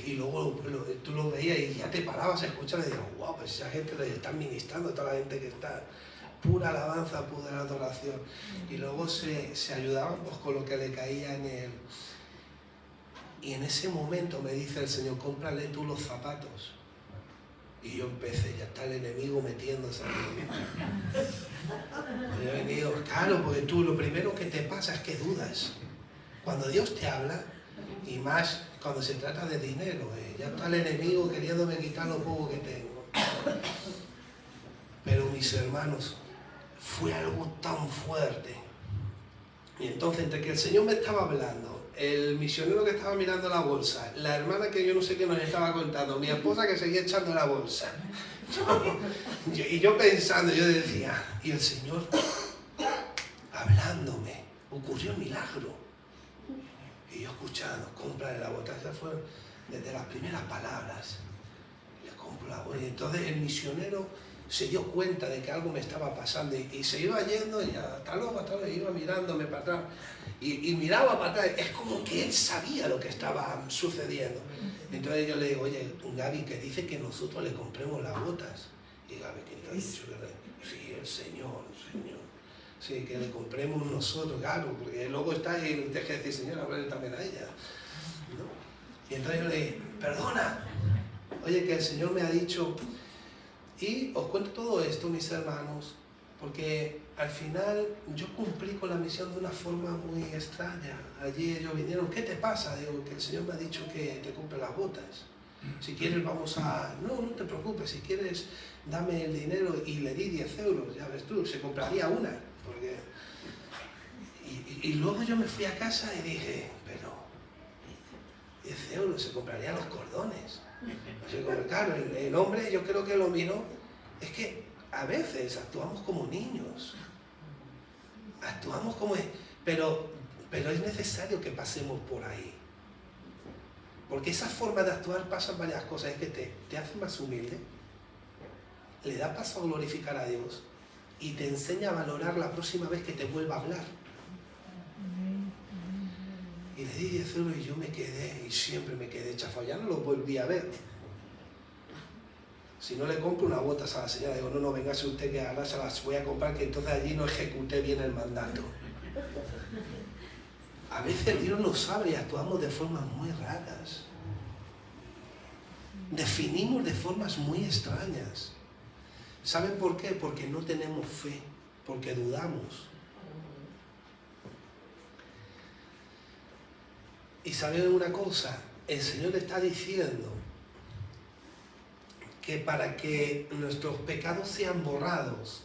Y luego tú lo veías y ya te parabas a escuchar y decías, wow, pues esa gente les está ministrando, toda la gente que está, pura alabanza, pura adoración. Y luego se ayudaban pues, con lo que le caía en él. Y en ese momento me dice el Señor, cómprale tú los zapatos. Y yo empecé, ya está el enemigo metiéndose en mí. He venido, claro, porque tú lo primero que te pasa es que dudas. Cuando Dios te habla, y más cuando se trata de dinero, ya está el enemigo queriéndome quitar lo poco que tengo. Pero mis hermanos, fue algo tan fuerte. Y entonces, entre que el Señor me estaba hablando, el misionero que estaba mirando la bolsa, la hermana que yo no sé qué nos estaba contando, mi esposa que seguía echando la bolsa, y yo pensando, yo decía, y el Señor hablándome, ocurrió un milagro. Y yo escuchando, cómprale la bota, esas fueron desde las primeras palabras, le compro la bota. Y entonces el misionero se dio cuenta de que algo me estaba pasando y se iba yendo y hasta luego, iba mirándome para atrás y miraba para atrás. Es como que él sabía lo que estaba sucediendo. Entonces yo le digo, oye, Gaby, que dice que nosotros le compremos las botas. Y Gaby, ¿quién te ha dicho? Sí, el Señor. Sí, que le compremos nosotros, claro, porque luego está y le tienes que decir, Señor, háblale también a ella, ¿no? Y entonces yo le dije, perdona, oye, que el Señor me ha dicho. Y os cuento todo esto, mis hermanos, porque al final yo cumplí con la misión de una forma muy extraña. Allí ellos vinieron, ¿qué te pasa? Digo, que el Señor me ha dicho que te compre las botas. Si quieres vamos a... No te preocupes, si quieres dame el dinero. Y le di 10 euros, ya ves tú, se compraría una. Porque... Y luego yo me fui a casa y dije, pero 10 euros, se comprarían los cordones. Así como, claro, el hombre yo creo que lo miró, es que a veces actuamos como niños, pero es necesario que pasemos por ahí, porque esa forma de actuar pasan varias cosas, es que te hace más humilde, le da paso a glorificar a Dios y te enseña a valorar la próxima vez que te vuelva a hablar. Y le di 10 euros y yo me quedé, y siempre me quedé chafado, ya no lo volví a ver. Si no le compro unas botas a la señora, digo, no, véngase usted que ahora se las voy a comprar, que entonces allí no ejecuté bien el mandato. A veces Dios nos abre y actuamos de formas muy raras. Definimos de formas muy extrañas. ¿Saben por qué? Porque no tenemos fe, porque dudamos. Y saben una cosa, el Señor está diciendo que para que nuestros pecados sean borrados,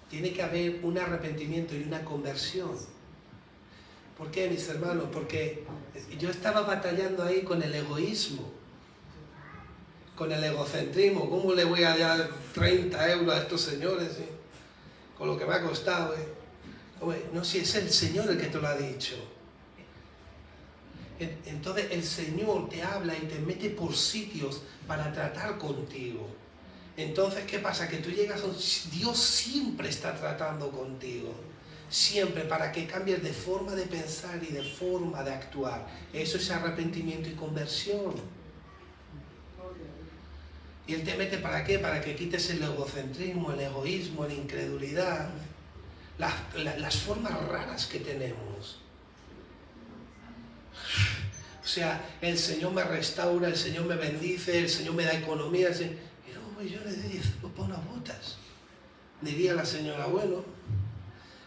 tiene que haber un arrepentimiento y una conversión. ¿Por qué, mis hermanos? Porque yo estaba batallando ahí con el egoísmo, con el egocentrismo. ¿Cómo le voy a dar 30 euros a estos señores? Con lo que me ha costado. No, si es el Señor el que te lo ha dicho. Entonces el Señor te habla y te mete por sitios para tratar contigo. Entonces, ¿qué pasa? Que tú llegas, Dios siempre está tratando contigo. Siempre, para que cambies de forma de pensar y de forma de actuar. Eso es arrepentimiento y conversión. Y Él te mete ¿para qué? Para que quites el egocentrismo, el egoísmo, la incredulidad, las formas raras que tenemos. O sea, el Señor me restaura, el Señor me bendice, el Señor me da economía. Y luego yo le doy 10 euros para unas botas. Diría la señora, bueno,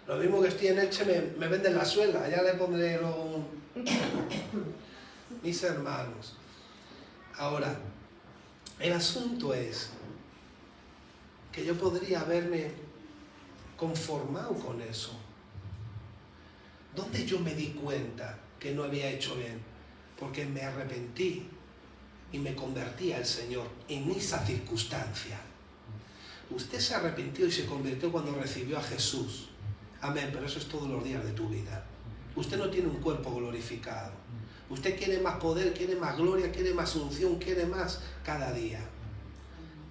lo mismo que estoy en Elche me venden la suela, ya le pondré luego mis hermanos. Ahora, el asunto es que yo podría haberme conformado con eso. ¿Dónde yo me di cuenta que no había hecho bien? Porque me arrepentí y me convertí al Señor en esa circunstancia. Usted se arrepintió y se convirtió cuando recibió a Jesús. Amén, pero eso es todos los días de tu vida. Usted no tiene un cuerpo glorificado. Usted quiere más poder, quiere más gloria, quiere más unción, quiere más cada día.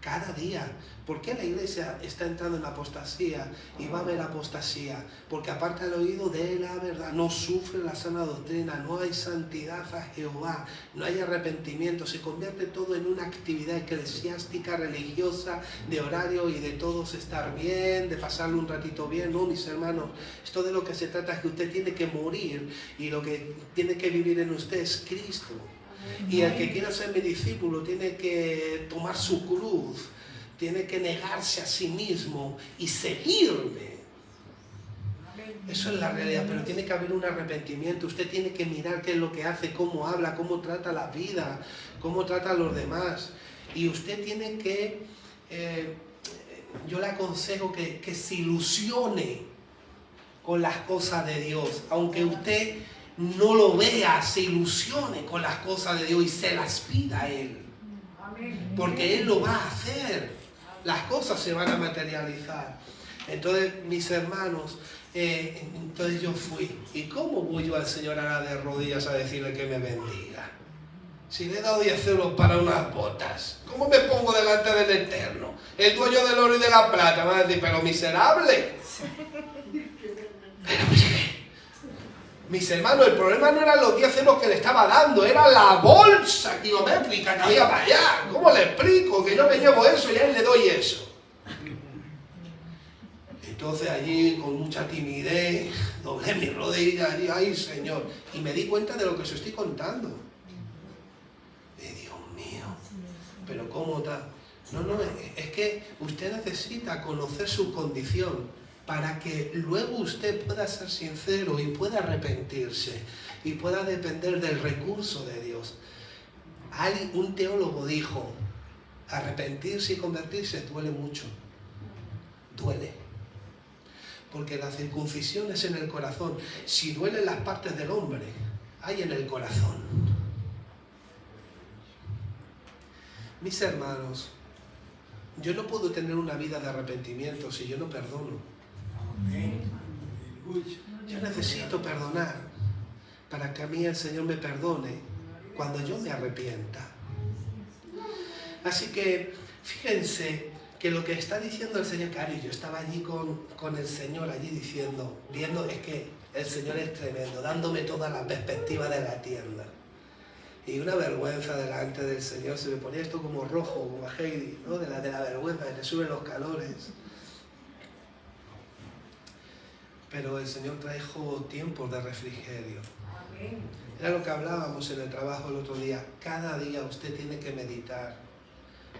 Cada día. ¿Por qué la iglesia está entrando en apostasía y va a haber apostasía? Porque aparta el oído de la verdad, no sufre la sana doctrina, no hay santidad a Jehová, no hay arrepentimiento, se convierte todo en una actividad eclesiástica, religiosa, de horario y de todos estar bien, de pasarle un ratito bien. No, mis hermanos, esto de lo que se trata es que usted tiene que morir y lo que tiene que vivir en usted es Cristo. Y el que quiera ser mi discípulo tiene que tomar su cruz, tiene que negarse a sí mismo y seguirme. Eso es la realidad, pero tiene que haber un arrepentimiento. Usted tiene que mirar qué es lo que hace, cómo habla, cómo trata la vida, cómo trata a los demás. Y usted tiene que, yo le aconsejo que se ilusione con las cosas de Dios, aunque usted no lo vea, se ilusione con las cosas de Dios y se las pida a Él. Porque Él lo va a hacer. Las cosas se van a materializar. Entonces, mis hermanos, entonces yo fui. ¿Y cómo voy yo al Señor ahora de rodillas a decirle que me bendiga? Si le he dado 10 euros para unas botas, ¿cómo me pongo delante del Eterno? El dueño del oro y de la plata va a decir, pero miserable. Pero mis hermanos, el problema no eran los 10 euros que le estaba dando, era la bolsa kilométrica que había para allá. ¿Cómo le explico que yo me llevo eso y a él le doy eso? Entonces allí, con mucha timidez, doblé mis rodillas y ¡ay, Señor! Y me di cuenta de lo que os estoy contando. Dios mío, pero ¿cómo está? No, es que usted necesita conocer su condición, para que luego usted pueda ser sincero y pueda arrepentirse y pueda depender del recurso de Dios. Un teólogo dijo, arrepentirse y convertirse duele mucho. Duele. Porque la circuncisión es en el corazón. Si duelen las partes del hombre, hay en el corazón. Mis hermanos, yo no puedo tener una vida de arrepentimiento si yo no perdono. Yo necesito perdonar para que a mí el Señor me perdone cuando yo me arrepienta. Así que fíjense que lo que está diciendo el Señor, claro, yo estaba allí con el Señor allí diciendo, viendo, es que el Señor es tremendo, dándome toda la perspectiva de la tienda. Y una vergüenza delante del Señor, se me ponía esto como rojo, como a Heidi, ¿no? de la vergüenza, que te suben los calores. Pero el Señor trajo tiempos de refrigerio. Era lo que hablábamos en el trabajo el otro día. Cada día usted tiene que meditar,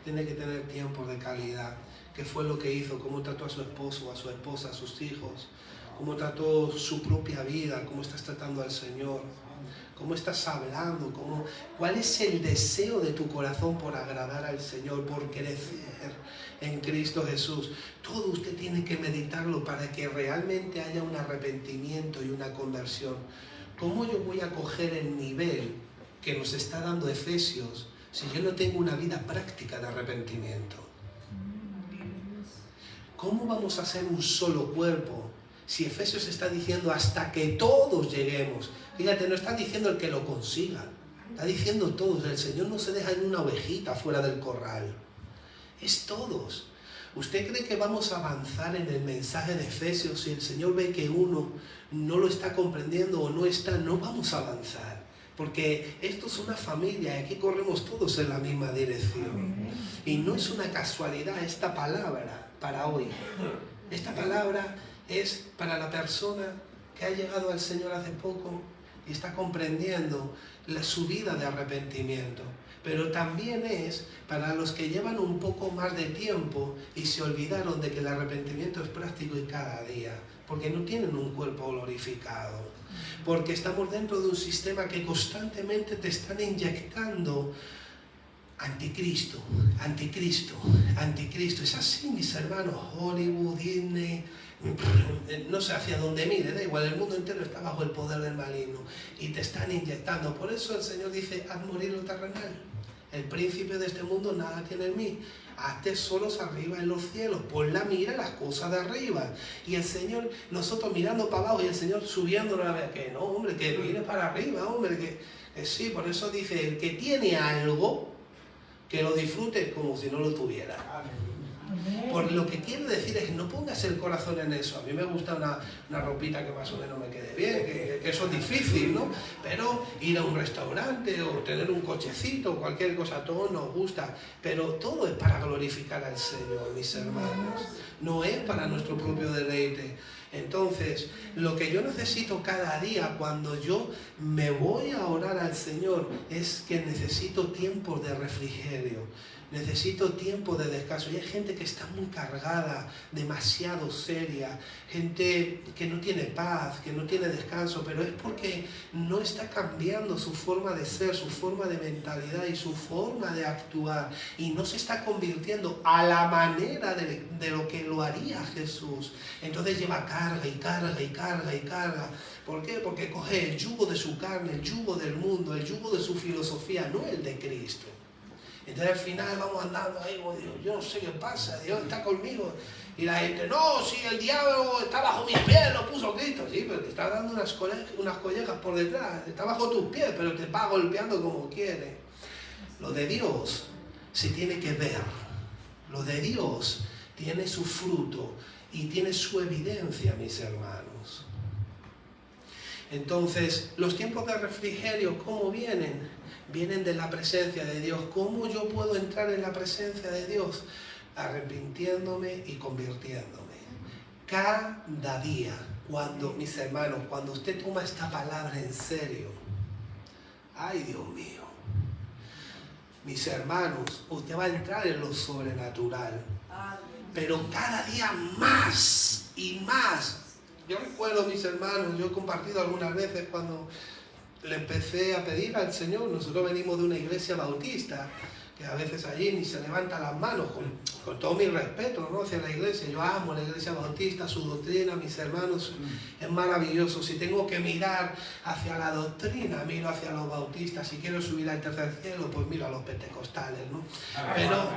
tiene que tener tiempos de calidad. ¿Qué fue lo que hizo? ¿Cómo trató a su esposo, a su esposa, a sus hijos? ¿Cómo trató su propia vida? ¿Cómo estás tratando al Señor? ¿Cómo estás hablando? ¿Cuál es el deseo de tu corazón por agradar al Señor, por crecer en Cristo Jesús? Todo usted tiene que meditarlo para que realmente haya un arrepentimiento y una conversión. ¿Cómo yo voy a coger el nivel que nos está dando Efesios si yo no tengo una vida práctica de arrepentimiento? ¿Cómo vamos a ser un solo cuerpo si Efesios está diciendo hasta que todos lleguemos? Fíjate, no está diciendo el que lo consiga, está diciendo todos. El Señor no se deja en una ovejita fuera del corral, es todos. ¿Usted cree que vamos a avanzar en el mensaje de Efesios si el Señor ve que uno no lo está comprendiendo o no está? No vamos a avanzar. Porque esto es una familia y aquí corremos todos en la misma dirección. Y no es una casualidad esta palabra para hoy. Esta palabra es para la persona que ha llegado al Señor hace poco y está comprendiendo su vida de arrepentimiento. Pero también es para los que llevan un poco más de tiempo y se olvidaron de que el arrepentimiento es práctico y cada día, porque no tienen un cuerpo glorificado, porque estamos dentro de un sistema que constantemente te están inyectando anticristo, anticristo, anticristo. Es así, mis hermanos. Hollywood, Disney, no sé hacia dónde mire, da igual, el mundo entero está bajo el poder del maligno y te están inyectando. Por eso el Señor dice: haz morir lo terrenal. El príncipe de este mundo nada tiene en mí. Haz tesoros arriba en los cielos. Pon la mira en las cosas de arriba. Y el Señor, nosotros mirando para abajo y el Señor subiendo a ver que no, hombre, que mire para arriba, hombre, que sí. Por eso dice: el que tiene algo, que lo disfrute como si no lo tuviera. Por lo que quiere decir es que no pongas el corazón en eso. A mí me gusta una ropita que más o menos me quede bien, que eso es difícil, ¿no? Pero ir a un restaurante o tener un cochecito, cualquier cosa, a todos nos gusta. Pero todo es para glorificar al Señor, mis hermanos. No es para nuestro propio deleite. Entonces, lo que yo necesito cada día cuando yo me voy a orar al Señor es que necesito tiempos de refrigerio. Necesito tiempo de descanso. Y hay gente que está muy cargada, demasiado seria, gente que no tiene paz, que no tiene descanso, pero es porque no está cambiando su forma de ser, su forma de mentalidad y su forma de actuar, y no se está convirtiendo a la manera de lo que lo haría Jesús. Entonces lleva carga y carga y carga y carga. ¿Por qué? Porque coge el yugo de su carne, el yugo del mundo, el yugo de su filosofía, no el de Cristo. Entonces al final vamos andando ahí, como Dios, yo no sé qué pasa, Dios está conmigo. Y la gente: no, si el diablo está bajo mis pies, lo puso Cristo. Sí, pero te está dando unas collejas por detrás, está bajo tus pies, pero te va golpeando como quiere. Lo de Dios se tiene que ver, lo de Dios tiene su fruto y tiene su evidencia, mis hermanos. Entonces, los tiempos de refrigerio, ¿cómo vienen? Vienen de la presencia de Dios. ¿Cómo yo puedo entrar en la presencia de Dios? Arrepintiéndome y convirtiéndome. Cada día, mis hermanos, cuando usted toma esta palabra en serio, ay Dios mío, mis hermanos, usted va a entrar en lo sobrenatural, pero cada día más y más. Yo recuerdo, mis hermanos, yo he compartido algunas veces cuando le empecé a pedir al Señor. Nosotros venimos de una iglesia bautista, que a veces allí ni se levantan las manos, con todo mi respeto, ¿no?, hacia la iglesia. Yo amo la iglesia bautista, su doctrina, mis hermanos, es maravilloso. Si tengo que mirar hacia la doctrina, miro hacia los bautistas. Si quiero subir al tercer cielo, pues miro a los pentecostales, ¿no? Pero,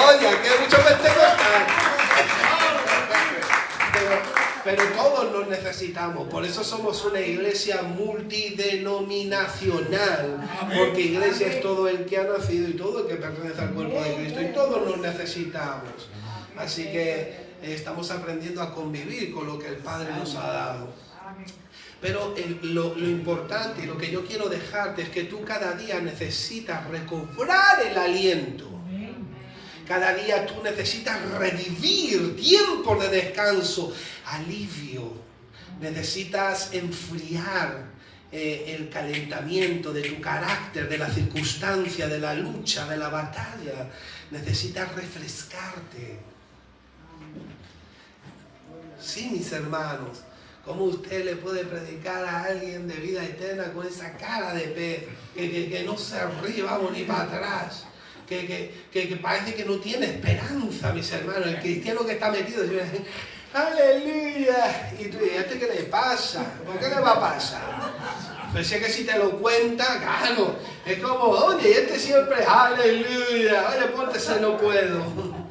oye, que hay mucho pentecostal. Pero todos nos necesitamos. Por eso somos una iglesia multidenominacional, porque iglesia es todo el que ha nacido y todo el que pertenece al cuerpo de Cristo, y todos nos necesitamos. Así que estamos aprendiendo a convivir con lo que el Padre nos ha dado. Pero lo importante y lo que yo quiero dejarte es que tú cada día necesitas recobrar el aliento. Cada día tú necesitas revivir tiempos de descanso, alivio. Necesitas enfriar el calentamiento de tu carácter, de la circunstancia, de la lucha, de la batalla. Necesitas refrescarte. Sí, mis hermanos. ¿Cómo usted le puede predicar a alguien de vida eterna con esa cara de pez? Que no se ríe, vamos, ni para atrás. Que parece que no tiene esperanza, mis hermanos. El cristiano que está metido dice: ¡aleluya! ¿Y tú, ¿y a este qué le pasa? ¿Por qué le va a pasar? Pues es que si te lo cuenta, claro, es como: oye, este siempre, ¡aleluya! Oye, póntese, no puedo.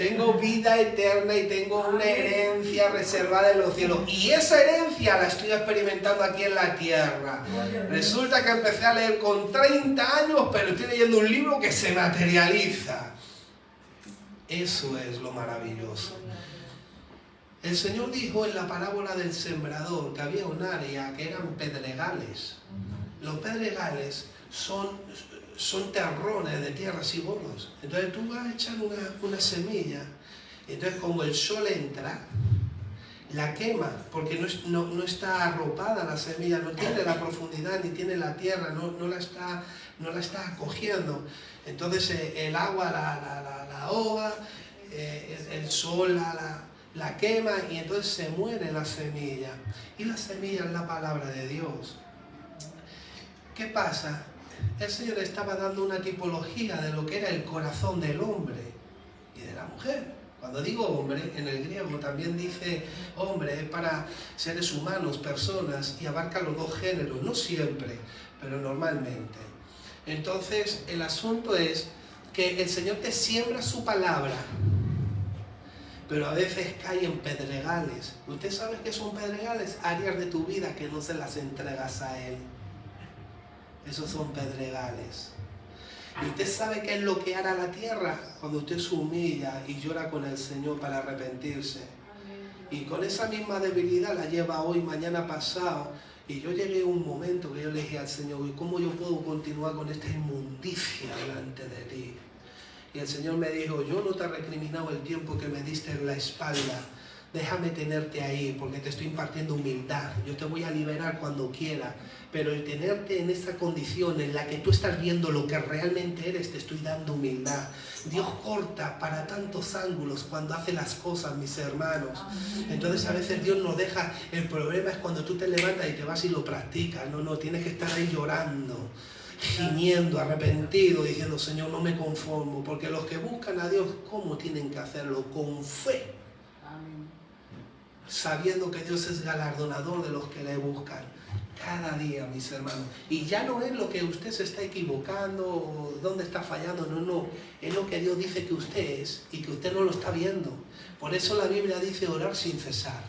Tengo vida eterna y tengo una herencia reservada en los cielos. Y esa herencia la estoy experimentando aquí en la tierra. Resulta que empecé a leer con 30 años, pero estoy leyendo un libro que se materializa. Eso es lo maravilloso. El Señor dijo en la parábola del sembrador que había un área que eran pedregales. Los pedregales son terrones de tierra así gordos. Entonces tú vas a echar una semilla, y entonces como el sol entra, la quema, porque no está arropada la semilla, no tiene la profundidad ni tiene la tierra, no la está acogiendo. Entonces el agua la ahoga, el sol la quema y entonces se muere la semilla. Y la semilla es la palabra de Dios. ¿Qué pasa? El Señor estaba dando una tipología de lo que era el corazón del hombre y de la mujer. Cuando digo hombre, en el griego también dice hombre, es para seres humanos, personas, y abarca los dos géneros, no siempre, pero normalmente. Entonces, el asunto es que el Señor te siembra su palabra, pero a veces cae en pedregales. ¿Usted sabe qué son pedregales? Áreas de tu vida que no se las entregas a Él. Esos son pedregales. ¿Y usted sabe qué es lo que hará la tierra? Cuando usted se humilla y llora con el Señor para arrepentirse. Y con esa misma debilidad la lleva hoy, mañana, pasado. Y yo llegué a un momento que yo le dije al Señor, ¿y cómo yo puedo continuar con esta inmundicia delante de ti? Y el Señor me dijo, yo no te he recriminado el tiempo que me diste en la espalda. Déjame tenerte ahí porque te estoy impartiendo humildad. Yo te voy a liberar cuando quiera. Pero el tenerte en esa condición en la que tú estás viendo lo que realmente eres, te estoy dando humildad. Dios corta para tantos ángulos cuando hace las cosas, mis hermanos. Entonces a veces Dios nos deja. El problema es cuando tú te levantas y te vas y lo practicas. No, tienes que estar ahí llorando, gimiendo, arrepentido, diciendo, Señor, no me conformo. Porque los que buscan a Dios, ¿cómo tienen que hacerlo? Con fe. Sabiendo que Dios es galardonador de los que le buscan. Cada día, mis hermanos. Y ya no es lo que usted se está equivocando o dónde está fallando, no. Es lo que Dios dice que usted es y que usted no lo está viendo. Por eso la Biblia dice orar sin cesar.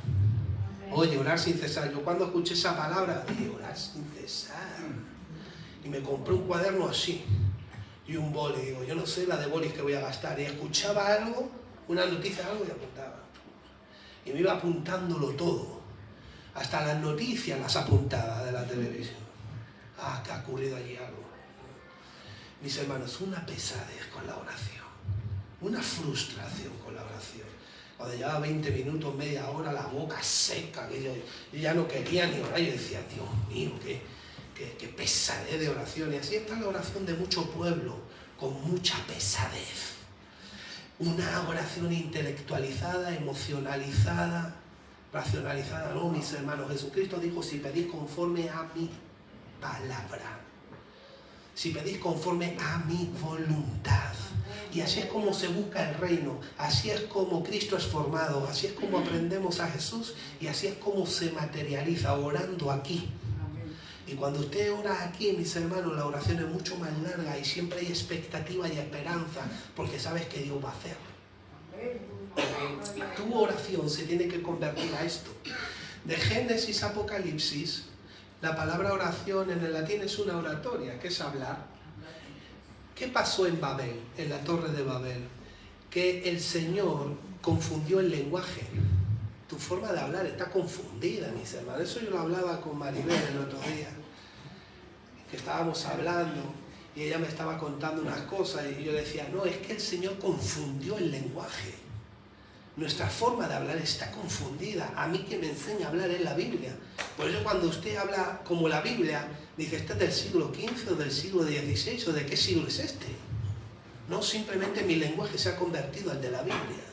Oye, orar sin cesar. Yo cuando escuché esa palabra, dije orar sin cesar. Y me compré un cuaderno así y un boli. Digo, yo no sé la de bolis que voy a gastar. Y escuchaba algo, una noticia, algo y apuntaba. Y me iba apuntándolo todo. Hasta las noticias las apuntaba de la televisión. Que ha ocurrido allí algo. Mis hermanos, una pesadez con la oración. Una frustración con la oración. Cuando llevaba 20 minutos, media hora, la boca seca, que yo ya no quería ni orar. Yo decía, Dios mío, qué pesadez de oración. Y así está la oración de mucho pueblo, con mucha pesadez. Una oración intelectualizada, emocionalizada, racionalizada. No, mis hermanos, Jesucristo dijo, si pedís conforme a mi palabra, si pedís conforme a mi voluntad. Y así es como se busca el reino, así es como Cristo es formado, así es como aprendemos a Jesús y así es como se materializa, orando aquí. Y cuando usted ora aquí, mis hermanos, la oración es mucho más larga y siempre hay expectativa y esperanza, porque sabes que Dios va a hacer. Tu oración se tiene que convertir a esto. De Génesis a Apocalipsis, la palabra oración en el latín es una oratoria, que es hablar. ¿Qué pasó en Babel, en la torre de Babel? Que el Señor confundió el lenguaje. Tu forma de hablar está confundida, mis hermanos. Eso yo lo hablaba con Maribel el otro día, que estábamos hablando y ella me estaba contando unas cosas y yo decía, no, es que el Señor confundió el lenguaje. Nuestra forma de hablar está confundida. A mí que me enseña a hablar es la Biblia. Por eso cuando usted habla como la Biblia, dice, ¿este es del siglo XV o del siglo XVI o de qué siglo es este? No, simplemente mi lenguaje se ha convertido al de la Biblia.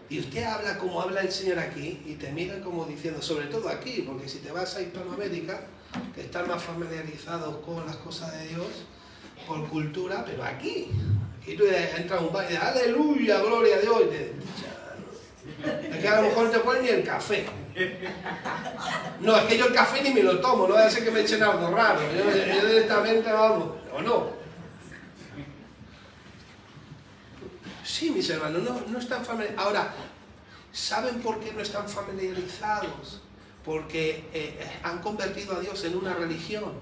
Y usted habla como habla el Señor aquí y te miran como diciendo, sobre todo aquí, porque si te vas a Hispanoamérica, que están más familiarizados con las cosas de Dios, por cultura, pero aquí tú entras a un bar y dices, aleluya, gloria a Dios, y te es que a lo mejor te ponen ni el café. No, es que yo el café ni me lo tomo, no debe ser que me echen algo raro, yo directamente vamos, o no. Sí, mis hermanos, no están familiarizados. Ahora, ¿saben por qué no están familiarizados? Porque han convertido a Dios en una religión.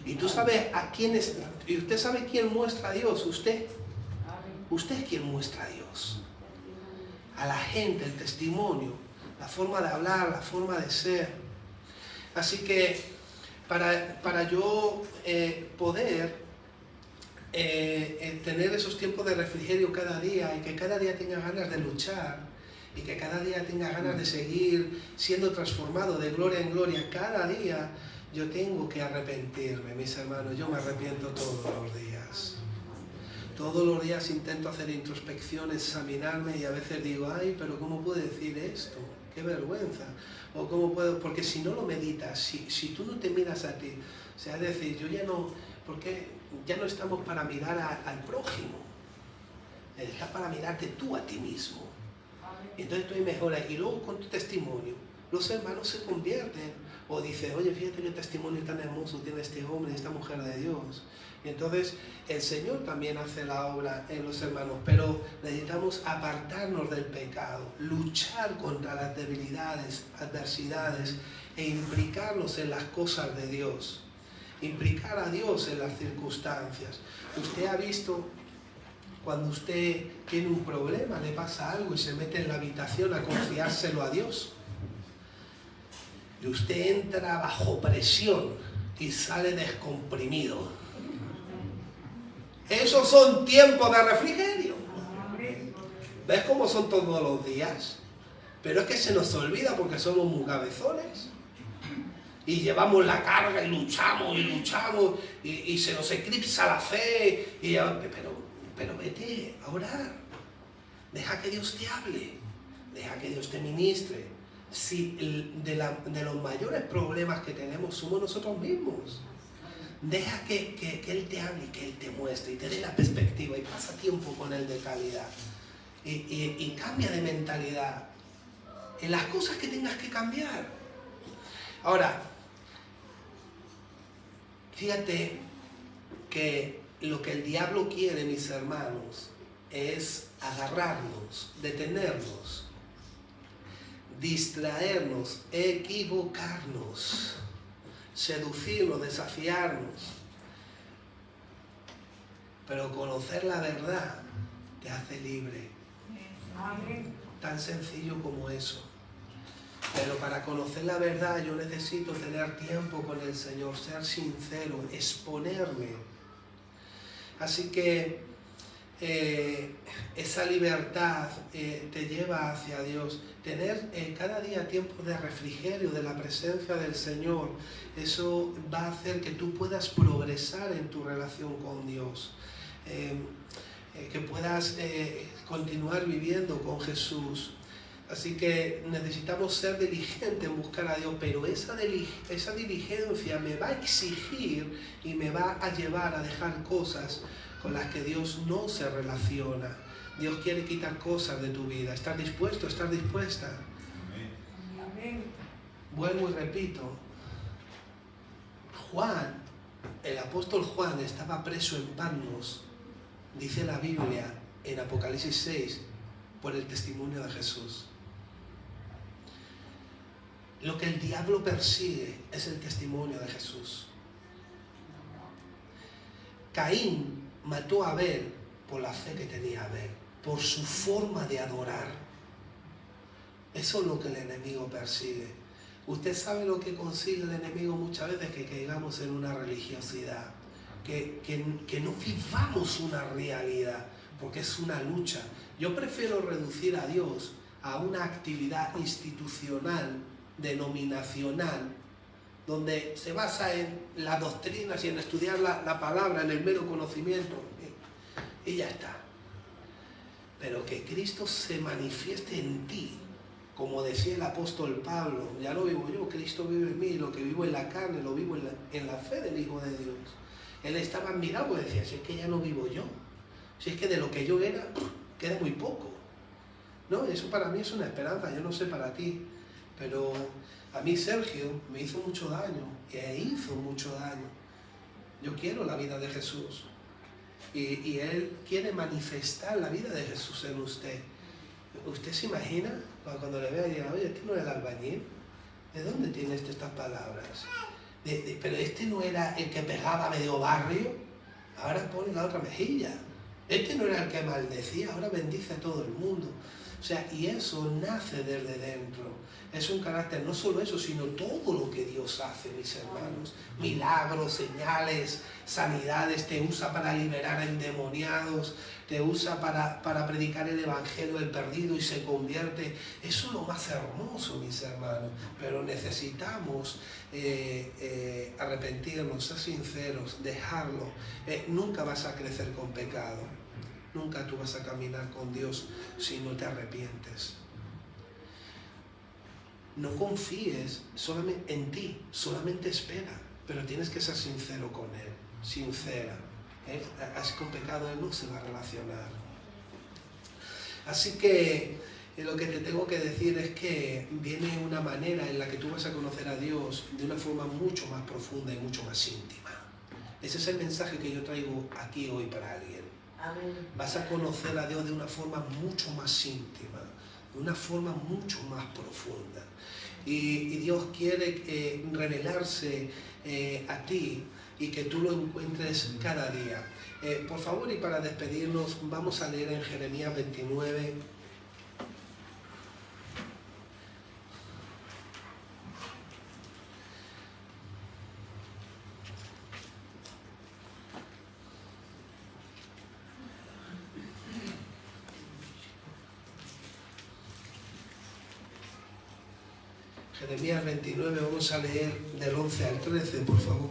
Y tú sabes a quién es, y usted sabe quién muestra a Dios, usted. Usted es quien muestra a Dios. A la gente, el testimonio, la forma de hablar, la forma de ser. Así que para yo poder tener esos tiempos de refrigerio cada día y que cada día tenga ganas de luchar y que cada día tenga ganas de seguir siendo transformado de gloria en gloria, cada día yo tengo que arrepentirme, mis hermanos. Yo me arrepiento todos los días. Todos los días intento hacer introspección, examinarme y a veces digo, ay, pero ¿cómo puedo decir esto? ¡Qué vergüenza! O ¿cómo puedo? Porque si no lo meditas, si tú no te miras a ti, o sea, es decir, yo ya no, porque ya no estamos para mirar al prójimo, está para mirarte tú a ti mismo. Y entonces tú mejoras y luego con tu testimonio los hermanos se convierten o dicen, oye, fíjate qué testimonio tan hermoso tiene este hombre, esta mujer de Dios. Y entonces el Señor también hace la obra en los hermanos, pero necesitamos apartarnos del pecado, luchar contra las debilidades, adversidades e implicarnos en las cosas de Dios, implicar a Dios en las circunstancias. Usted ha visto cuando usted tiene un problema, le pasa algo y se mete en la habitación a confiárselo a Dios. Y usted entra bajo presión y sale descomprimido. Esos son tiempos de refrigerio. ¿Ves cómo son todos los días? Pero es que se nos olvida porque somos muy cabezones. Y llevamos la carga y luchamos y se nos eclipsa la fe. Pero vete a orar. Deja que Dios te hable. Deja que Dios te ministre. Si de los mayores problemas que tenemos somos nosotros mismos. Deja que Él te hable y que Él te muestre y te dé la perspectiva y pasa tiempo con Él de calidad. Y cambia de mentalidad en las cosas que tengas que cambiar. Ahora, fíjate que lo que el diablo quiere, mis hermanos, es agarrarnos, detenernos, distraernos, equivocarnos, seducirnos, desafiarnos. Pero conocer la verdad te hace libre. Tan sencillo como eso. Pero para conocer la verdad yo necesito tener tiempo con el Señor, ser sincero, exponerme. Así que esa libertad te lleva hacia Dios. Tener cada día tiempo de refrigerio de la presencia del Señor, eso va a hacer que tú puedas progresar en tu relación con Dios. Que puedas continuar viviendo con Jesús. Así que necesitamos ser diligentes en buscar a Dios, pero esa diligencia me va a exigir y me va a llevar a dejar cosas con las que Dios no se relaciona. Dios quiere quitar cosas de tu vida. ¿Estás dispuesto? ¿Estás dispuesta? Amén. Vuelvo y repito. Juan, el apóstol Juan, estaba preso en Patmos, dice la Biblia en Apocalipsis 6, por el testimonio de Jesús. Lo que el diablo persigue es el testimonio de Jesús. Caín mató a Abel por la fe que tenía Abel, por su forma de adorar. Eso es lo que el enemigo persigue. Usted sabe lo que consigue el enemigo muchas veces, que caigamos en una religiosidad, que no vivamos una realidad, porque es una lucha. Yo prefiero reducir a Dios a una actividad institucional, denominacional, donde se basa en las doctrinas y en estudiar la palabra, en el mero conocimiento, y ya está. Pero que Cristo se manifieste en ti, como decía el apóstol Pablo, ya no vivo yo, Cristo vive en mí, lo que vivo en la carne, lo vivo en la fe del Hijo de Dios. Él estaba admirado y decía, si es que ya no vivo yo, si es que de lo que yo era, queda muy poco. No, eso para mí es una esperanza, yo no sé para ti, pero a mí Sergio me hizo mucho daño, e hizo mucho daño. Yo quiero la vida de Jesús. Y Él quiere manifestar la vida de Jesús en usted. ¿Usted se imagina cuando le vea y diga, oye, este no es el albañil? ¿De dónde tiene estas palabras? Pero este no era el que pegaba a medio barrio, ahora pone la otra mejilla. Este no era el que maldecía, ahora bendice a todo el mundo. O sea, y eso nace desde dentro. Es un carácter, no solo eso, sino todo lo que Dios hace, mis hermanos. Milagros, señales, sanidades, te usa para liberar a endemoniados, te usa para predicar el evangelio del perdido y se convierte. Eso es lo más hermoso, mis hermanos. Pero necesitamos arrepentirnos, ser sinceros, dejarlo. Nunca vas a crecer con pecado. Nunca tú vas a caminar con Dios si no te arrepientes. No confíes solamente en ti, solamente espera, pero tienes que ser sincero con Él, sincera. Así con pecado Él no se va a relacionar. Así que lo que te tengo que decir es que viene una manera en la que tú vas a conocer a Dios de una forma mucho más profunda y mucho más íntima. Ese es el mensaje que yo traigo aquí hoy para alguien. Amén. Vas a conocer a Dios de una forma mucho más íntima, de una forma mucho más profunda. Y Dios quiere revelarse a ti y que tú lo encuentres cada día. Por favor, y para despedirnos, vamos a leer en Jeremías 29. Jeremías 29, vamos a leer del 11 al 13, por favor.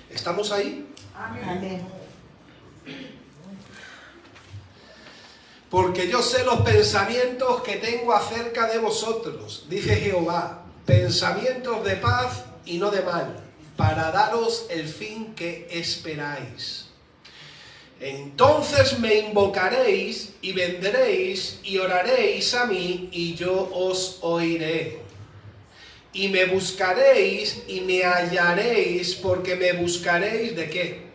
¿Estamos ahí? Amén. Porque yo sé los pensamientos que tengo acerca de vosotros, dice Jehová, pensamientos de paz y no de mal, para daros el fin que esperáis. Entonces me invocaréis y vendréis y oraréis a mí y yo os oiré. Y me buscaréis y me hallaréis porque me buscaréis ¿de qué?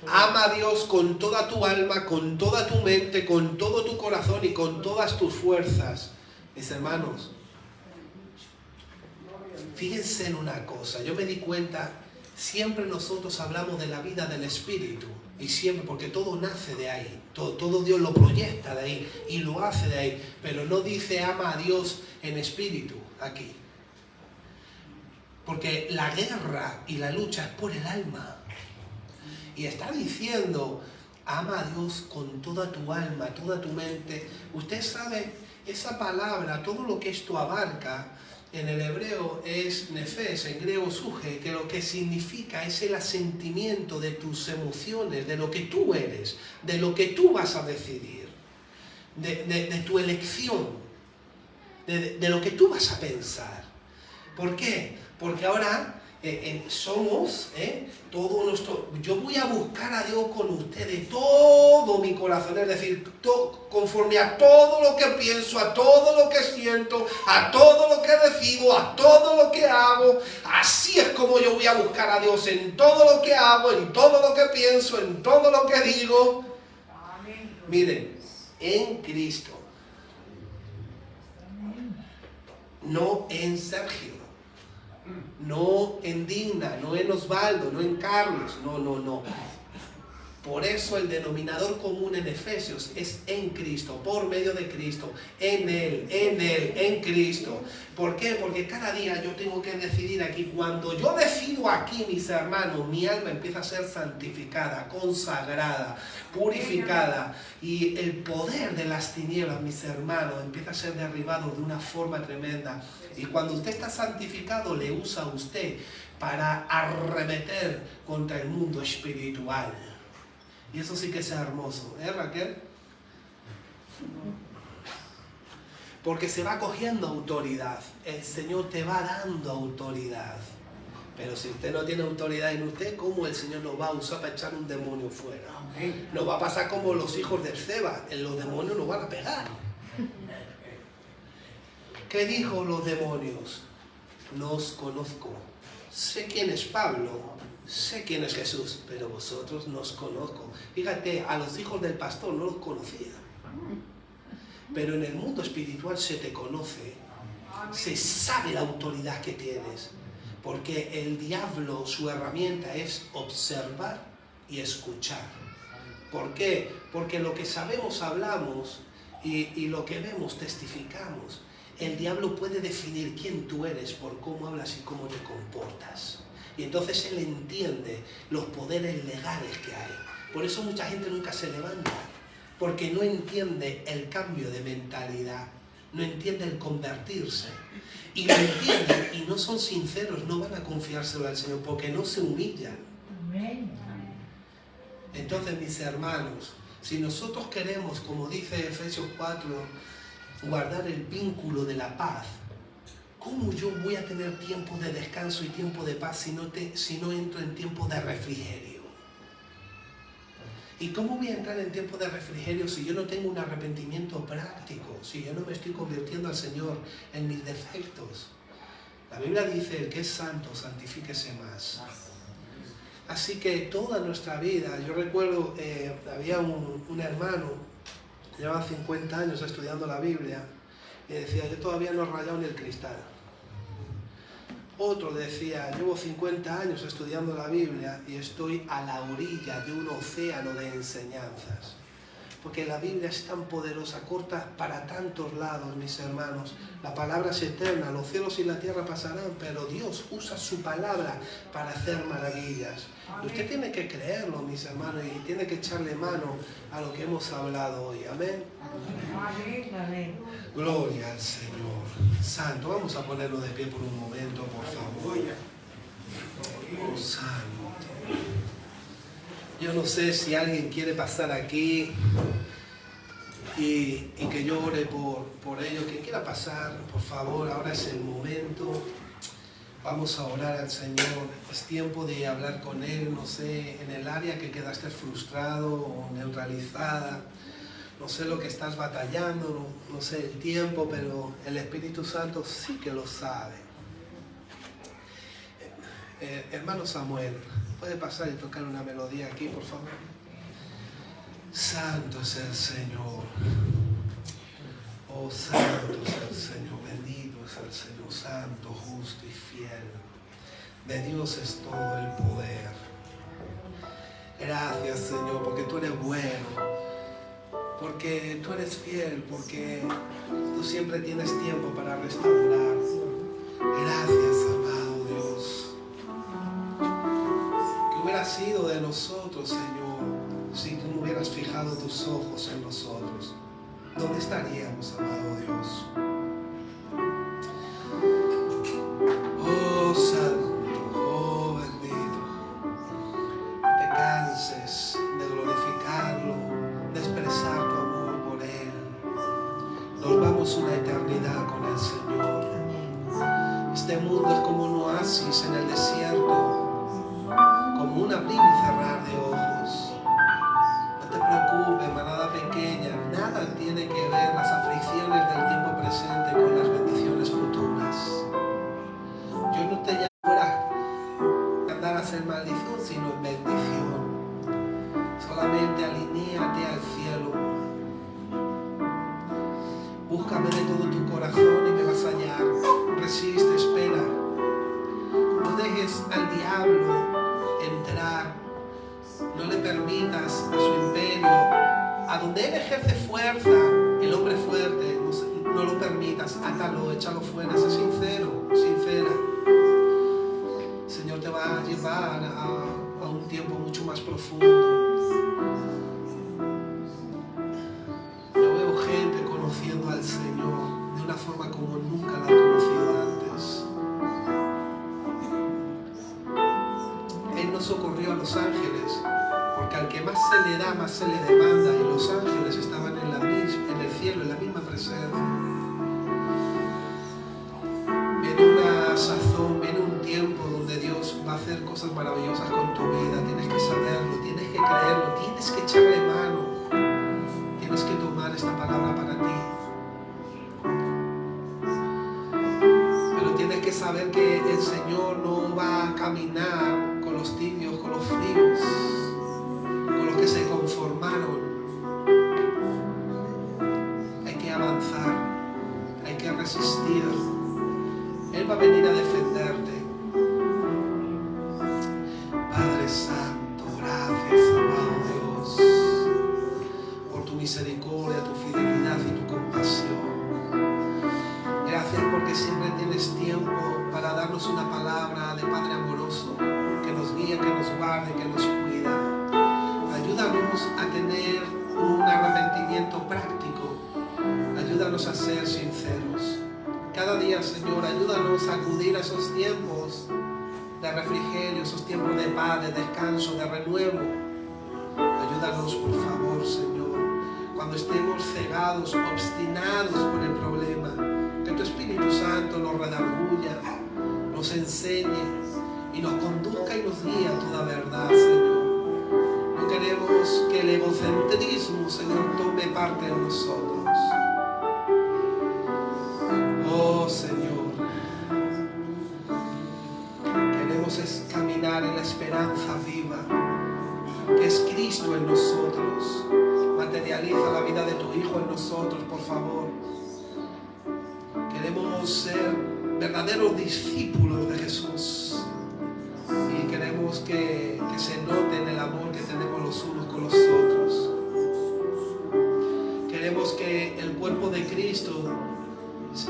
Ama a Dios con toda tu alma, con toda tu mente, con todo tu corazón y con todas tus fuerzas. Mis hermanos, fíjense en una cosa, yo me di cuenta, siempre nosotros hablamos de la vida del Espíritu, y siempre, porque todo nace de ahí, todo Dios lo proyecta de ahí, y lo hace de ahí, pero no dice ama a Dios en espíritu, aquí. Porque la guerra y la lucha es por el alma, y está diciendo, ama a Dios con toda tu alma, toda tu mente. Usted sabe, esa palabra, todo lo que esto abarca, en el hebreo es nefes, en griego suje, que lo que significa es el asentimiento de tus emociones, de lo que tú eres, de lo que tú vas a decidir, de tu elección, de lo que tú vas a pensar. ¿Por qué? Porque ahora somos todo nuestro. Yo voy a buscar a Dios con usted de todo mi corazón, es decir, conforme a todo lo que pienso, a todo lo que siento, a todo lo que decido, a todo lo que hago. Así es como yo voy a buscar a Dios en todo lo que hago, en todo lo que pienso, en todo lo que digo. Miren, en Cristo, no en Sergio, no en Digna, no en Osvaldo, no en Carlos, no. Por eso el denominador común en Efesios es en Cristo, por medio de Cristo, en Él, en Cristo. ¿Por qué? Porque cada día yo tengo que decidir aquí. Cuando yo decido aquí, mis hermanos, mi alma empieza a ser santificada, consagrada, purificada. Y el poder de las tinieblas, mis hermanos, empieza a ser derribado de una forma tremenda. Y cuando usted está santificado, le usa a usted para arremeter contra el mundo espiritual. Y eso sí que es hermoso, ¿eh, Raquel? Porque se va cogiendo autoridad. El Señor te va dando autoridad. Pero si usted no tiene autoridad en usted, ¿cómo el Señor nos va a usar para echar un demonio fuera? Nos va a pasar como los hijos de Seba, los demonios nos van a pegar. ¿Qué dijo los demonios? No os conozco. Sé quién es Pablo, sé quién es Jesús, pero vosotros no os conozco. Fíjate, a los hijos del pastor no los conocía. Pero en el mundo espiritual se te conoce, se sabe la autoridad que tienes. Porque el diablo, su herramienta es observar y escuchar. ¿Por qué? Porque lo que sabemos hablamos y lo que vemos testificamos. El diablo puede definir quién tú eres por cómo hablas y cómo te comportas. Y entonces él entiende los poderes legales que hay. Por eso mucha gente nunca se levanta. Porque no entiende el cambio de mentalidad. No entiende el convertirse. Y lo entienden y no son sinceros, no van a confiárselo al Señor porque no se humillan. Entonces, mis hermanos, si nosotros queremos, como dice Efesios 4, guardar el vínculo de la paz, ¿cómo yo voy a tener tiempo de descanso y tiempo de paz si no entro en tiempo de refrigerio? ¿Y cómo voy a entrar en tiempo de refrigerio si yo no tengo un arrepentimiento práctico? Si yo no me estoy convirtiendo al Señor en mis defectos. La Biblia dice, el que es santo, santifíquese más. Así que toda nuestra vida, yo recuerdo, había un hermano, llevaba 50 años estudiando la Biblia, y decía, yo todavía no he rayado ni el cristal. Otro decía, llevo 50 años estudiando la Biblia y estoy a la orilla de un océano de enseñanzas. Porque la Biblia es tan poderosa, corta para tantos lados, mis hermanos. La palabra es eterna, los cielos y la tierra pasarán, pero Dios usa su palabra para hacer maravillas. Y usted tiene que creerlo, mis hermanos, y tiene que echarle mano a lo que hemos hablado hoy. Amén. Amén. Gloria al Señor. Santo, vamos a ponerlo de pie por un momento, por favor. Oh, Santo. Yo no sé si alguien quiere pasar aquí y que yo ore por ello. Quien quiera pasar, por favor, ahora es el momento. Vamos a orar al Señor. Es tiempo de hablar con Él, no sé, en el área que quedaste frustrado o neutralizada. No sé lo que estás batallando, no sé el tiempo, pero el Espíritu Santo sí que lo sabe. Hermano Samuel, ¿puede pasar y tocar una melodía aquí, por favor? Santo es el Señor. Oh, santo es el Señor. Bendito es el Señor. Santo, justo y fiel. De Dios es todo el poder. Gracias, Señor, porque tú eres bueno. Porque tú eres fiel. Porque tú siempre tienes tiempo para restaurar. Gracias, amado Dios. Hubiera sido de nosotros, Señor, si tú no hubieras fijado tus ojos en nosotros. ¿Dónde estaríamos, amado Dios? Oh, Santo, oh, bendito. No te canses de glorificarlo, de expresar tu amor por Él. Nos vamos una eternidad con el Señor. Este mundo es como un oasis en el desierto. Como un abrir y cerrar de ojos. No te preocupes, manada pequeña, nada tiene que ver las aflicciones del tiempo presente con las bendiciones futuras. Yo no te llamo para andar a hacer maldición, sino en bendición. Solamente alinéate al cielo. Búscame de todo tu corazón y me vas a hallar. Resiste, espera. No dejes al diablo entrar, no le permitas a su imperio, a donde él ejerce fuerza, el hombre fuerte, no lo permitas, átalo, échalo fuera, sé sincero, sincera. El Señor te va a llevar a un tiempo mucho más profundo. Yo veo gente conociendo al Señor de una forma como nunca la ha conocido antes. Él no socorrió a los ángeles, porque al que más se le da, más se le demanda, y los ángeles estaban en el cielo, en la misma presencia. Viene una sazón, viene un tiempo donde Dios cosas maravillosas con tu vida. Tienes que saberlo, tienes que creerlo, tienes que echarle mano. Tienes que tomar esta palabra para ti. Pero tienes que saber que el Señor no va a caminar con los tibios, con los fríos, con los que se conformaron. Hay que avanzar, hay que resistir. Él va a venir a defenderte. Padre Santo, gracias, amado Dios, por tu misericordia, tu fidelidad y tu compasión. Gracias porque siempre tienes tiempo para darnos una palabra de Padre amoroso, que nos guía, que nos guarde, que nos cuida. Ayúdanos a tener un arrepentimiento práctico. Ayúdanos a ser sinceros. Cada día, Señor, ayúdanos a acudir a esos tiempos de refrigerio, esos tiempos de paz, de descanso, de renuevo. Ayúdanos, por favor, Señor, cuando estemos cegados, obstinados por el problema, que tu Espíritu Santo nos redarguya, nos enseñe y nos conduzca y nos guíe a toda verdad, Señor. No queremos que el egocentrismo, Señor, tome parte en nosotros. Oh, Señor, queremos caminar en la esperanza viva, que es Cristo en nosotros. Materializa la vida de tu Hijo en nosotros, por favor. Queremos ser verdaderos discípulos de Jesús y queremos que se note en el amor que tenemos los unos con los otros. Queremos que el cuerpo de Cristo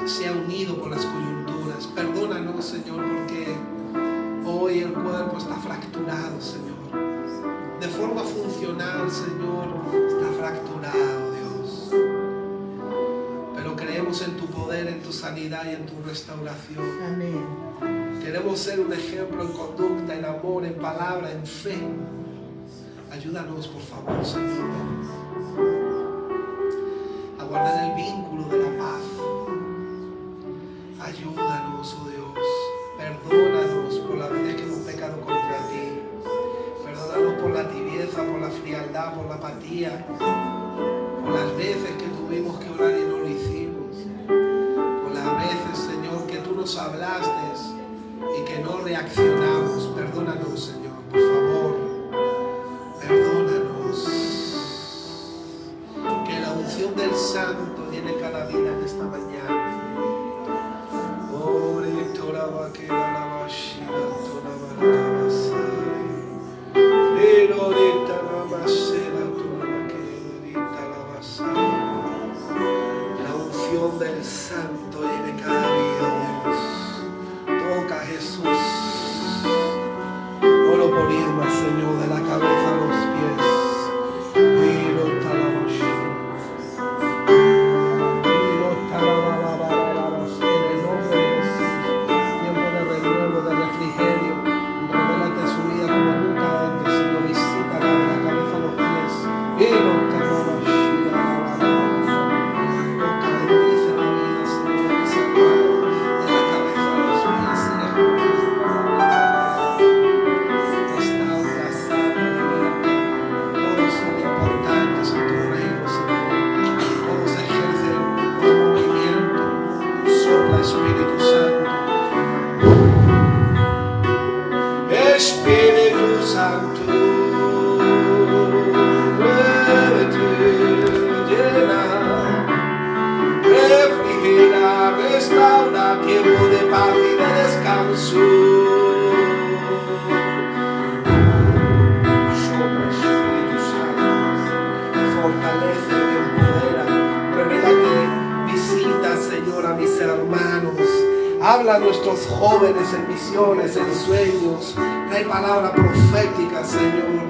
sea unido por las coyunturas. Perdónanos, Señor, porque hoy el cuerpo está fracturado, Señor. De forma funcional, Señor, está fracturado, Dios. Pero creemos en tu poder, en tu sanidad y en tu restauración. Amén. Queremos ser un ejemplo en conducta, en amor, en palabra, en fe. Ayúdanos, por favor, Señor, a guardar el vínculo de la paz. Ayúdanos, oh Dios. Perdónanos por la vez que hemos pecado contra ti. Perdónanos por la tibieza, por la frialdad, por la apatía, por las veces que tuvimos que orar y no lo hicimos, por las veces, Señor, que tú nos hablaste y que no reaccionamos. Perdónanos, Señor, por favor. Perdónanos. Que la unción del Santo llene cada vida en esta mañana. La unción del Santo llene cada vida, Dios. Toca a Jesús. Oro por Irma, Señor, de la cabeza a los pies. Espíritu Santo, muévete, llena, refrigera, restaura, tiempo de paz y de descanso. Sopla, Espíritu Santo, fortalece, empodera, revélate, visita, Señor, a mis hermanos. Habla a nuestros jóvenes en visiones, en sueños. Trae palabra profética, Señor.